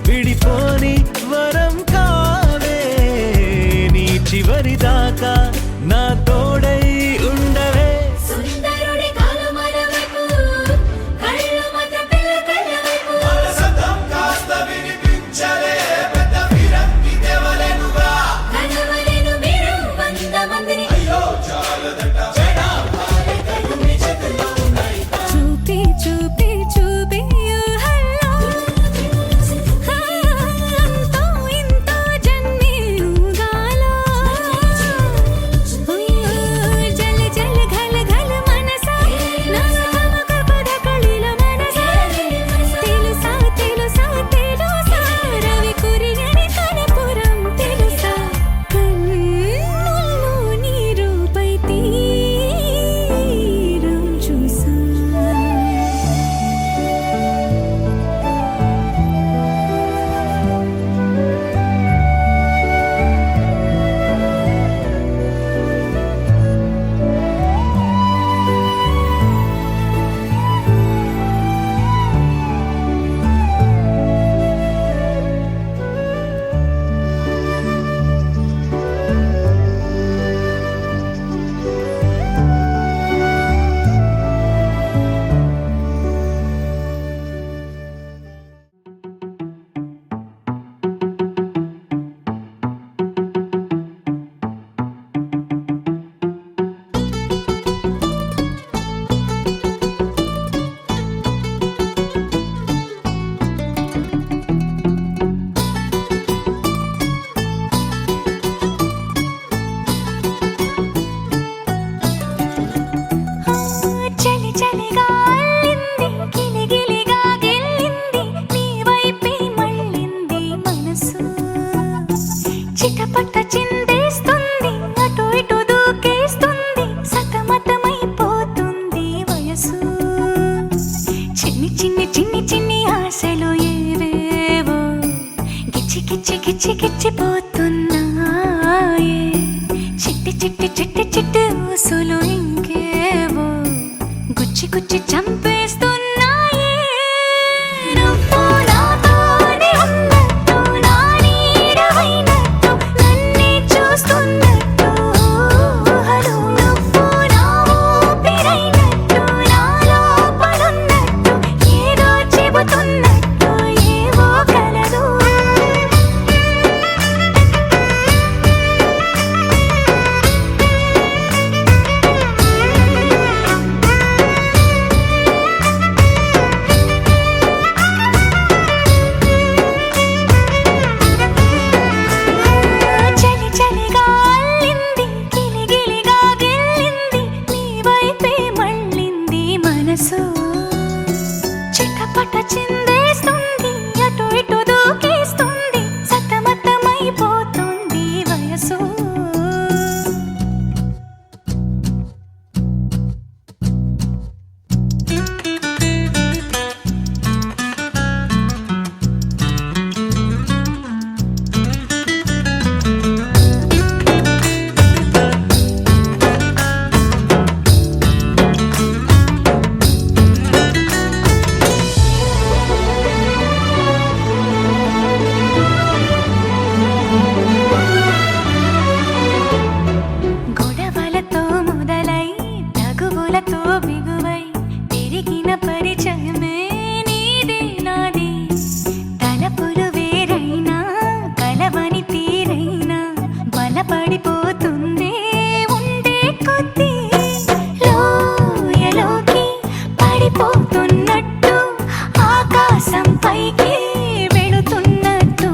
విడిపోని వరం కావే నీ చివరి దాకా నా తోడై ఉండవే సుందరుడి కాలు మరవకు కళ్ళు మాత్రం పిల్ల కళ్ళవకు కనవలెను మీరు 100 మందిని చూపి చూపి చూపి హల్లో అంతో ఇంతో జన్మే ఉంగాలో జల జల ఘల ఘల మనసా నా గమక పద కళిల మనసా తెలుసా తెలుసా తెలుసా రవి కురియని కనపురం తెలుసా కన్నుల్లో నీ రూపై తీరం చూసా చలి చలిగా అల్లింది గిలిగిలిగా గెల్లింది నీ వైపే మళ్ళింది మనసు చిటపట చిందేస్తుంది అటు ఇటు దూకేస్తుంది సతమతమైపోతుంది వయసు చిన్ని చిన్ని చిన్ని చిన్ని ఆశలు ఏవేవో గిచ్చి గిచ్చి గిచ్చి గిచ్చిపోతున్నాయే చిట్టి చిట్టి చిట్టి చిట్టి ఊసులు ఇంకేవో గుచ్చి గుచ్చి చంపేస్తున్నాయే నువ్వు నాతోనే ఉన్నట్టు నా నీడవైనట్టు నన్నే చూస్తున్నట్టు ఊహలు నువ్వు నా ఊపిరైనట్టు నా లోపలున్నట్టు ఏదో చెబుతున్నట్టు ఏవో కలదు చలి చలిగా అల్లింది గిలిగిలిగా గెల్లింది నీ వైపే మళ్ళింది మనసు చిటపట చిందేస్తుంది అటు ఇటు దూకేస్తుంది సతమతమైపోతుంది వయసు గొడవలతో మొదలై తగువులతో బిగువై పెరిగిన పరిచయమే నీదే నాది తలపులు వేరైనా కలవని తీరైనా బలపడిపోతుందే ఉండే కొద్దీ లోయలోకి పడిపోతున్నట్టు ఆకాశం పైకి వెళుతున్నట్టు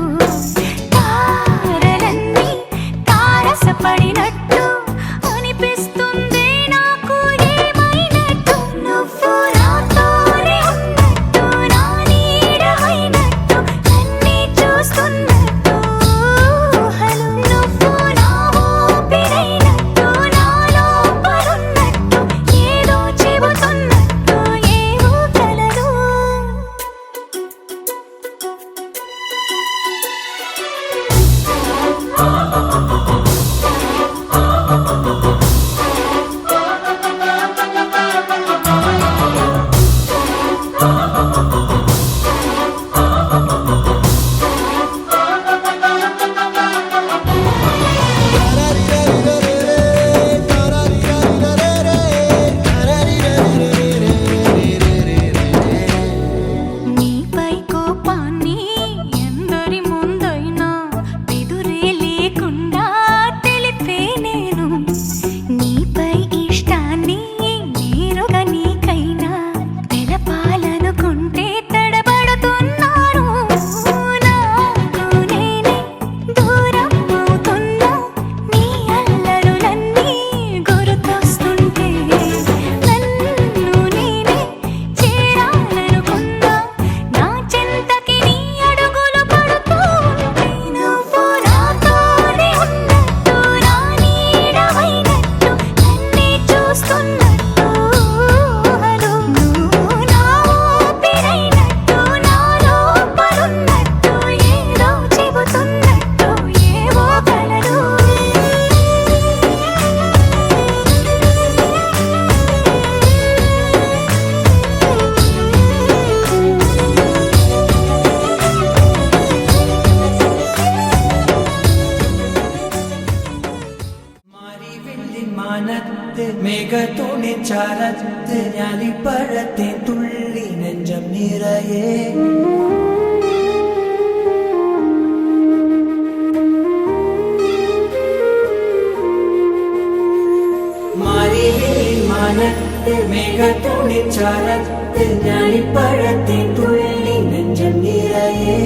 తారలన్నీ తారసపడినట్టు అనిపిస్తుంది నాకు ఏమైనట్టు నువ్వు నాతోనే ఉన్నట్టు నా నీడవైనట్టు నన్నే చూస్తున్నట్టు ఊహలు నువ్వు నా ఊపిరైనట్టు నా లోపలున్నట్టు ఏదో చెబుతున్నట్టు ఏవో కలలు ചാരത്ത് ഞാലിപ്പഴത്തെ തുള്ളി നെഞ്ചം നിറയെ മാനത്ത് മേഘത്തുണി ചാരത്ത് ഞാലിപ്പഴത്തെ തുള്ളി നെഞ്ചം നിറയെ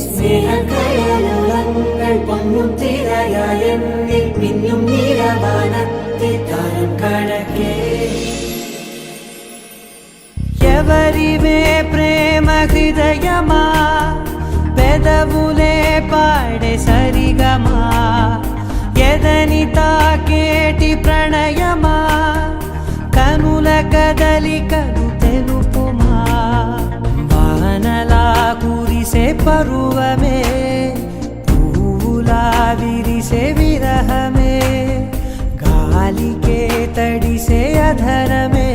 സ്നേഹക്കടലുളങ്ങൾ പൊങ്ങും തിരയായെന്നിൽ മിന്നും നീലവാനത്തെ താരം കടക്കേ ఎవరివే ప్రేమ హృదయమా పెదవులే పాడే సరిగమా ఎదని తాకేటి ప్రణయమా కనుల కదలికలు తెలుపుమా వానలా కురిసే పరువమే పూలా విరిసే విరహమే గాలికే తడిసే అధరమే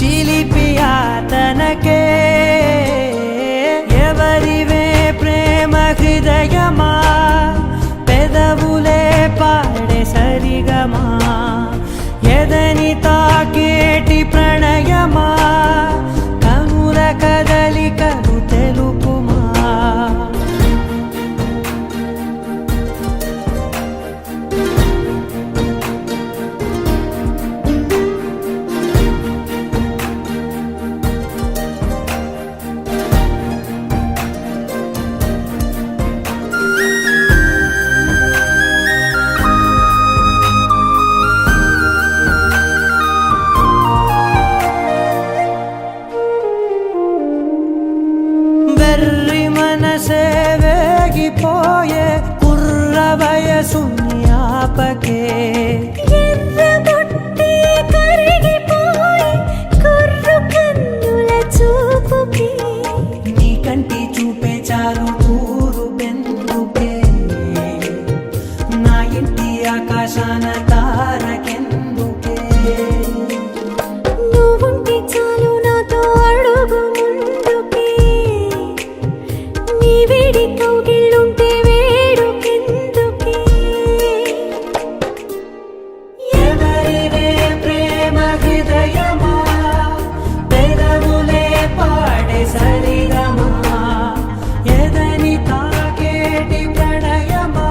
చిలిపియా తనకే ఎవరివే ప్రేమ హృదయమా పెదవులే పాడే సరిగమా ఎదని తాకేటి ప్రణయమా కనుల కదలికలు తెలుపుమా వెర్రి మనసే వేగిపోయే కుర్ర వయసుని ఆపకే ఎర్రబొట్టి కరిగిపోయి కుర్రు కన్నుల చూపుకి నీ కంటి చూపే చాలు ఊరు బెందుకే నా ఇంటి ఆకాశాన తారకెందుకే నువ్వుంటే చాలు నాతో అడుగు ముందుకి నీ వేడి కౌగిళ్ళుంటే వేడుకెందుకి ఎవరివే ప్రేమ హృదయమా పెదవులే పాడే సరిగమా ఎదని తాకేటి ప్రణయమా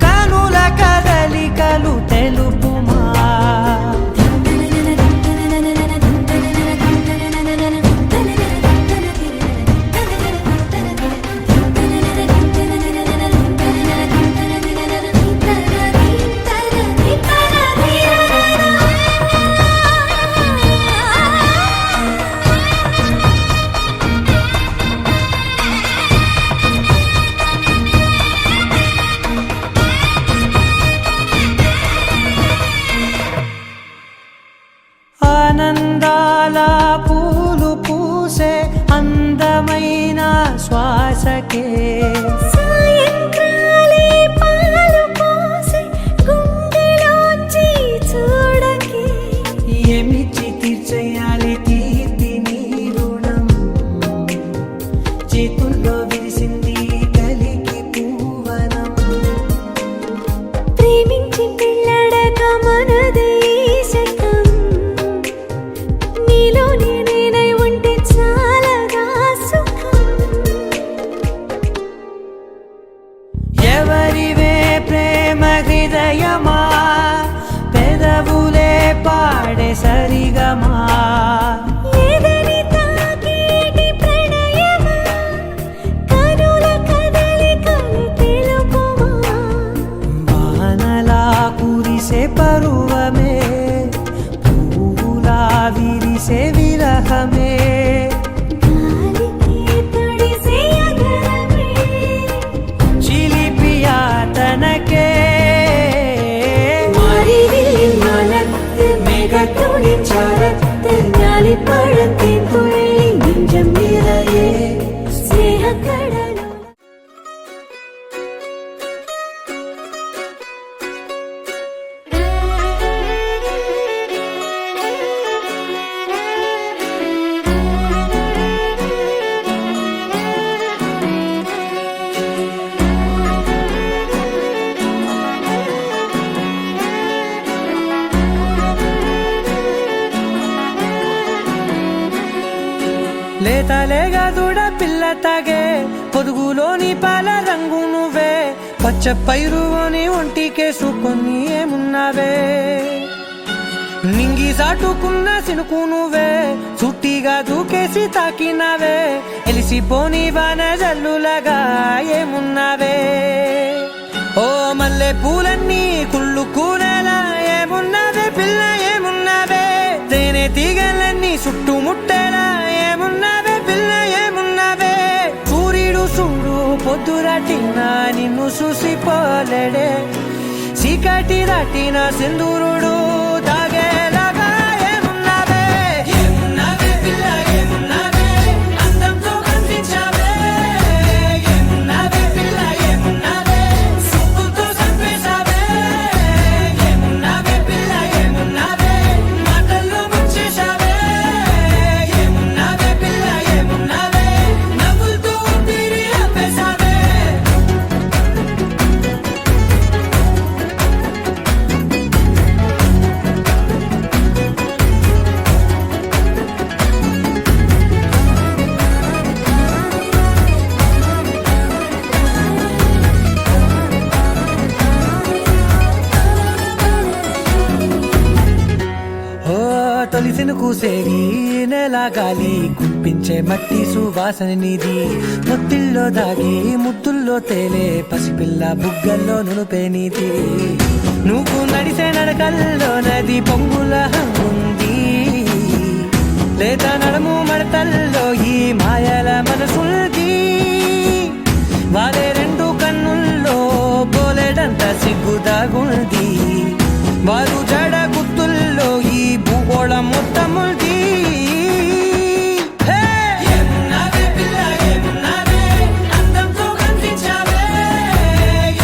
కనుల కదలికలు తెలుపుమా ఆనందాల పూలు పూసే అందమైన శ్వాసకే సాయంకాలే పాలు పోసి గుండెలోంచి చూడకే ఏమిచ్చి తీర్చేయాలి తీర్తి నీ రుణం చేతుల్లో విరిసింది కలికి పూవనం ప్రేమించి పెళ్ళడక మనదే ఈ శకం నీలో నేనై ఉంటే చాలగా సుఖం ఎవరివే ప్రేమ హృదయమా పెదవులే పాడే సరిగమా ఎదని తాకేటి ప్రణయమా కనుల కదలికలు తెలుపుమా వానలా కురిసే పరువమే పూలా విరిసే విరహమే గాలికి తడిసే అధరమే చిలిపియా తనకే മാനത്ത് മേഘത്തുണി ചാരത്ത് ഞാലിപ്പഴത്തെ തുള്ളി നെഞ്ചം നിറയെ സ്നേഹക്കടലോ లేతలేగా దూడ పిల్ల తాగే పొదుగులోని పాల రంగు నువ్వే పచ్చ పైరుని ఒంటికేసుకొని ఏమున్నావే నింగి సాటుకున్న సినుకు నువ్వే చుట్టిగా దూకేసి తాకినావే ఎలిసిపోని వాన జల్లులగా ఏమున్నావే ఓ మల్లె పూలన్నీ కుళ్ళు కూనేలా ఏమున్నావే పిల్ల ఏమున్నావే తేనె తీగలన్నీ చుట్టుముట్టేలా ఏమున్నావే పిల్ల ఏమున్నావే సూర్యుడు చూడు పొద్దురాటిన నిన్ను చూసిపోలేడే చీకటి దాటిన సింధూరుడు తాగేలాగా ఏమున్నావే ఏమున్నావే పిల్ల ఏమున్నావే అందంతో కనిపించావే ఏమున్నావే పిల్ల ఏమున్నావే సొప్పుతో చంపేశావే ఏమున్నావే పిల్ల ఏమున్నావే మాటల్లో ముంచేశావే ఏమున్నావే పిల్ల ఏమున్నావే నవ్వులతో ఊపిరి ఆపేశావే తొలిసిన కూసేరి నెల గాలి గుప్పించే మట్టి సువాసన నిధి ముద్దిల్లో దాగి ముద్దుల్లో తేలే పసిపిల్ల బుగ్గల్లో నునుపే నీది నువ్వు నడిసే నడకల్లో నది పొంగుల హంగుంది లేదా నడుము మడతల్లో ఈ మాయల మనసుంది వారే రెండు కన్నుల్లో బోలెడంత సిగ్గుదాగుంది వారు జడ గుర్తుల్లో ఈ భూగోళం మొత్తముంది ఏమున్నావే పిల్ల ఏమున్నావే అందంతో కనిపించావే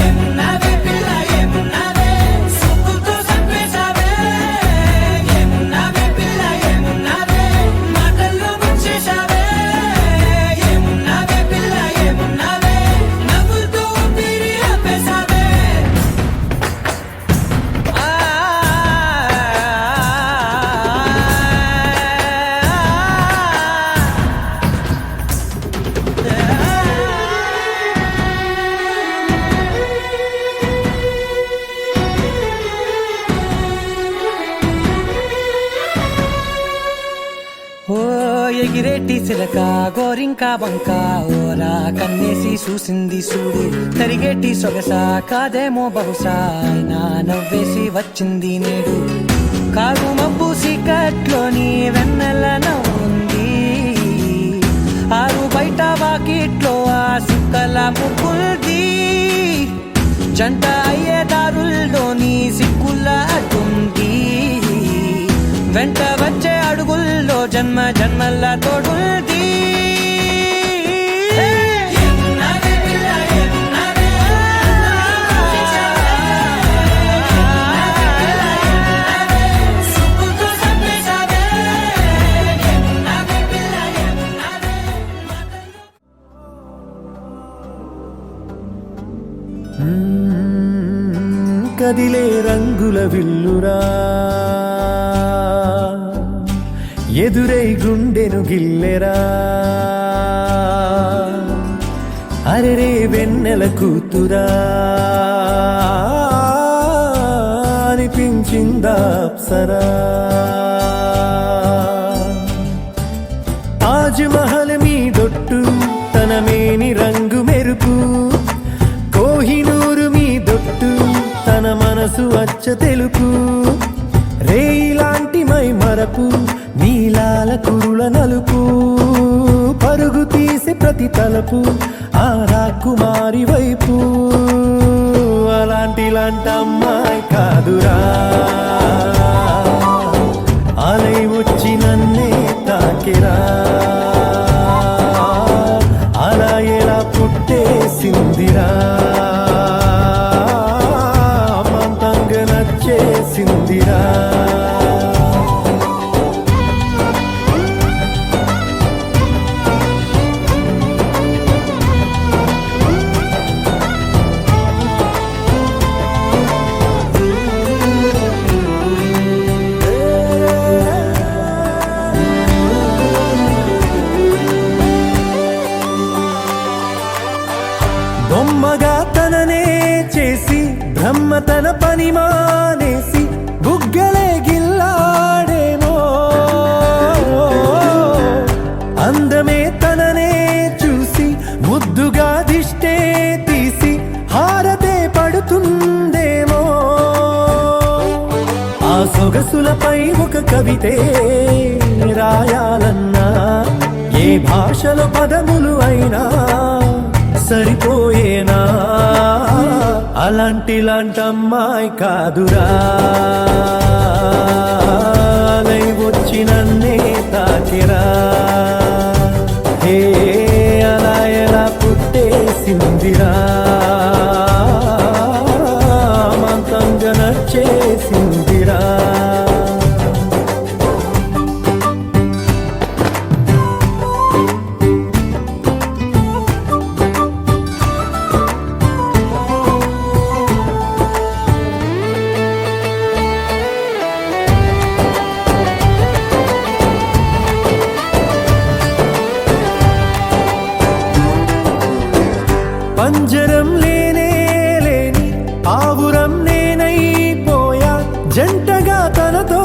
ఏమున్నావే పిల్ల ఏమున్నావే సొప్పుతో చంపేశావే ఏమున్నావే పిల్ల ఏమున్నావే మాటల్లో ముంచేశావే ఏమున్నావే పిల్ల ఏమున్నావే నవ్వులతో ఊపిరి ఆపేశావే ఓ ఎగిరేటి సిలక గోరింకా బంక ఓరా కన్నేసి చూసింది చూడు తరిగేటి సొగస కాదేమో బహుశా అయినా నవ్వేసి వచ్చింది నేడు కారు మబ్బు సీకట్లోని వెన్నెల నవ్వుంది ఆరు బయట వాకిట్లో ఆ సుక్కల ముగ్గుల్ది జంట అయ్యే దారుల్లోని సిక్కుల అడ్డుంది వెంట వచ్చే అడుగుల్లో జన్మ జన్మల తోడుంది కదిలే రంగుల విల్లురా ఎదురై గుండెను గిల్లెరా అరెరే వెన్నెల కూతురా అనిపించిందా అప్సరా తాజ్ మహల్ మీ దొట్టు తన మేని రంగు మెరుపు కోహినూరు మీ దొట్టు తన మనసు అచ్చ తెలుపు రేయిలాంటి మై మరపు నీలాల కురుల నలుపు పరుగు తీసే ప్రతి తలపు ఆ రాకుమారి వైపు అలాంటి అమ్మాయి కాదురా అలై వచ్చి నన్నే తాకిరా అలా ఎలా పుట్టేసిందిరా అమంతంగా నచ్చేసిందిరా చేసి బ్రహ్మ తన పని మానేసి బుగ్గలే గిల్లాడేమో అందమే తననే చూసి ముద్దుగా దిష్టే తీసి హారతే పడుతుందేమో ఆ సొగసులపై ఒక కవితే రాయాలన్నా ఏ భాషలో పదములు అయినా సరిపోయేనా అలాంటి అమ్మాయి కాదురా లై వచ్చి నన్నే తాకిరా హే అలా ఎలా పుట్టేసిందిరా మంతంగా నచ్చేసిందిరా పంజరం లేనే లేని ఆవురం నేనైపోయా జంటగా తనతో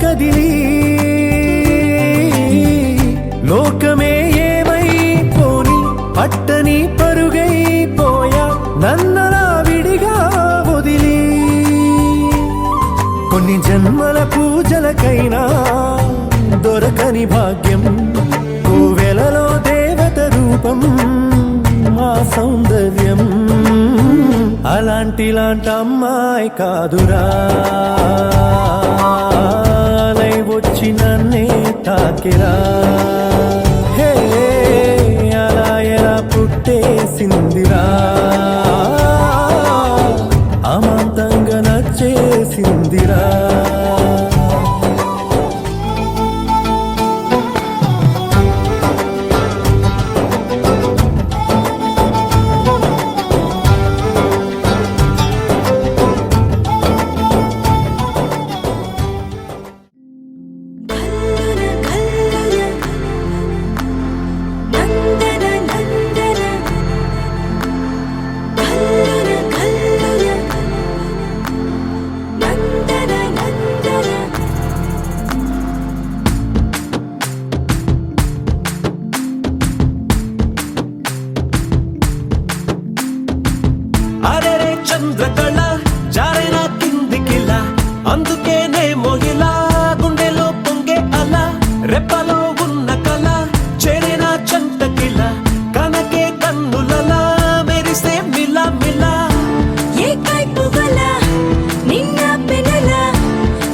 కదిలి లోకమే ఏమైపోని పట్టని పరుగైపోయా నన్నలా విడిగా వదిలి కొన్ని జన్మల పూజలకైనా దొరకని భాగ్యం కోవెలలో దేవత రూపం మా సౌందర్యం అలాంటి అమ్మాయి కాదురా లై వచ్చి నన్నే తాకిరా హే అలా ఎలా పుట్టేసిందిరా అమాంతంగా నచ్చేసిందిరా అరెరే చంద్రకళ జారైన కిందికిలా అందుకేనే మొహిలా గుండెలో పొంగే అలా రెప్పలో ఉన్న కళ చేరిన చంటకిలా కనకే కన్నులలా మెరిసే మిలా మిలా ఏ కైపువల నిన్న పెనల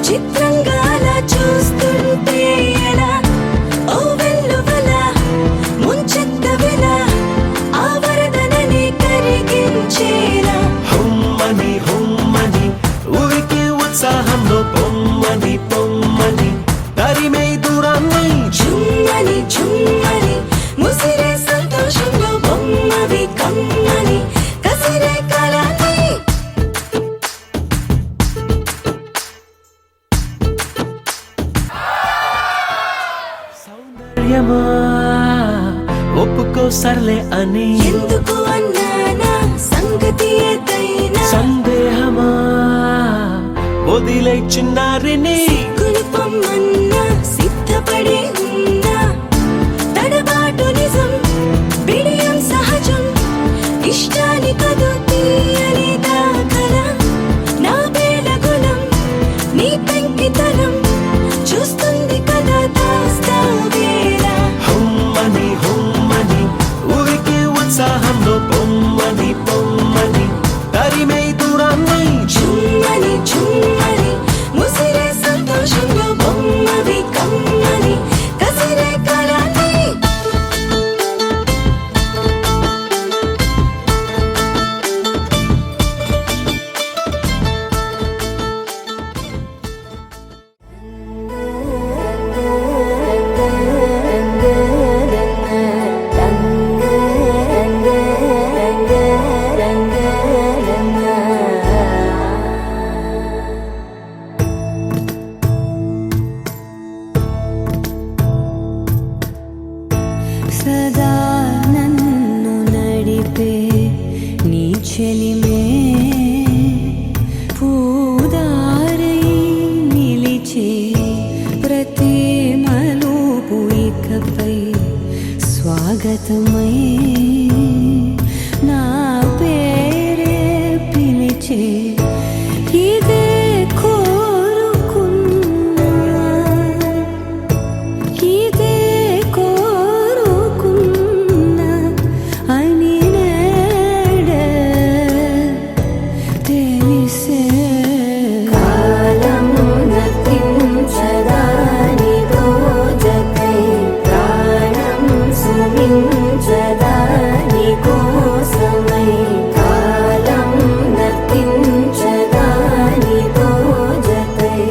చిత్రంగా అలా చూస్తుంటే ఎలా ఓ వెల్లువల ముంచెత్తవెల ఆ వరదనని కరిగించేలా హుమ్మని హుమ్మని ఊరికి ఉత్సాహంలో పొమ్మని పొమ్మని తరిమే దూరాన్ని చుమ్మని చుమ్మని ముసిరే సంతోషంలో బొమ్మవి కమ్మని కసిరే కళని సౌందర్యమా ఒప్పుకో సర్లే అని ఎందుకు అన్నానా సంగతి ఏదైనా సందేహమా వదిలే చిన్నారిని కులిపమ్మన్నా సిద్ధపడే ఉన్నా తడబాటు నిజం బిడియం సహజం ఇష్టాని కదు తీయని దాఖల నా బేలగులం నీ పెంకితనం చూస్తుంది కదా దాస్తా వేళ హుమ్మని హుమ్మని ఊరికి ఉత్సాహంలో పొమ్మని పొమ్మని తరిమే దూరాన్ని చుమ్మని చుమ్మని ముసిరే సంతోషంలో బొమ్మవి కమ్మని కసిరే కళని సదా నన్ను నడిపే నీ చెలిమే స్వాగతమై నా పేరే పిలిచే ఇదే కోరుకున్నా ఇదే కోరుకున్నా అని నేడే తెలిసే కాలం నతించదాని రోజకై ప్రాణం సుమించదాని కోసమై కాలం నతించదాని రోజకై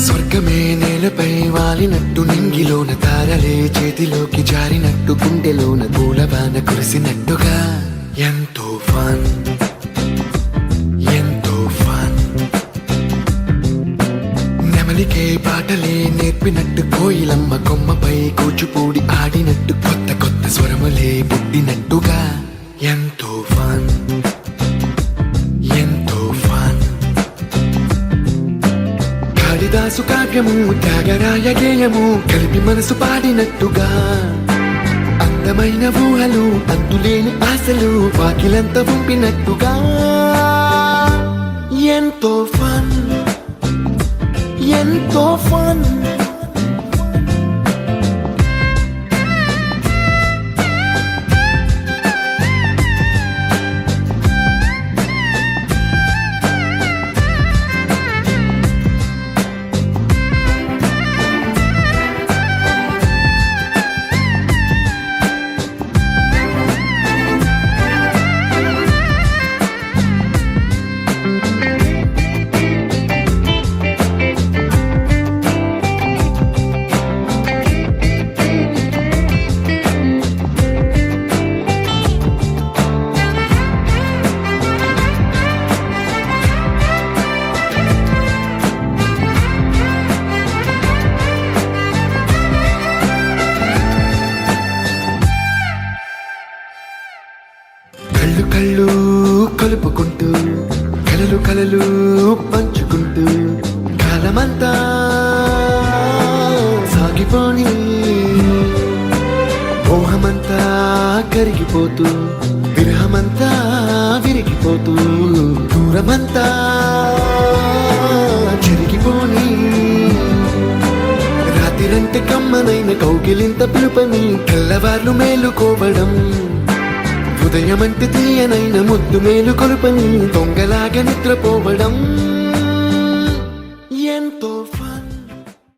స్వర్గమే నేలపై వాలినట్టు నింగిలోన తారలే చేతిలోకి జారినట్టు గుండెలోన పూలవాన కురిసినట్టుగా ఎంతో ఫన్ ఎంతో ఫన్ నెమలికే పాటలే నేర్పినట్టు కోయిలమ్మ కొమ్మపై కూచిపూడి ఆడినట్టు కొత్త కొత్త స్వరములే పుట్టినట్టుగా ఎంతో ఫన్ ఎంతో ఫన్ కాళిదాసు కావ్యము త్యాగరాయ గేయము కలిపి మనసు పాడినట్టుగా అందమైన ఊహలు అంతులేని ఆశలు వాకిలంత పంపినట్టుగా ఎంతో ఫన్ ఎంతో ఫన్ కళ్ళు కళ్ళు కలుపుకుంటూ కలలు కలలు పంచుకుంటూ కాలమంతా సాగిపోని మోహమంతా కరిగిపోతూ విరహమంతా విరిగిపోతూ దూరమంతా చెరిగిపోని రాత్రిరంటే కమ్మనైన కౌగిలింత పిలుపని తెల్లవార్లు మేలుకోవడం ఉదయమంటే తీయనైన ముద్దు మేలు కొలుపని దొంగలాగా నిద్రపోవడం ఎంతో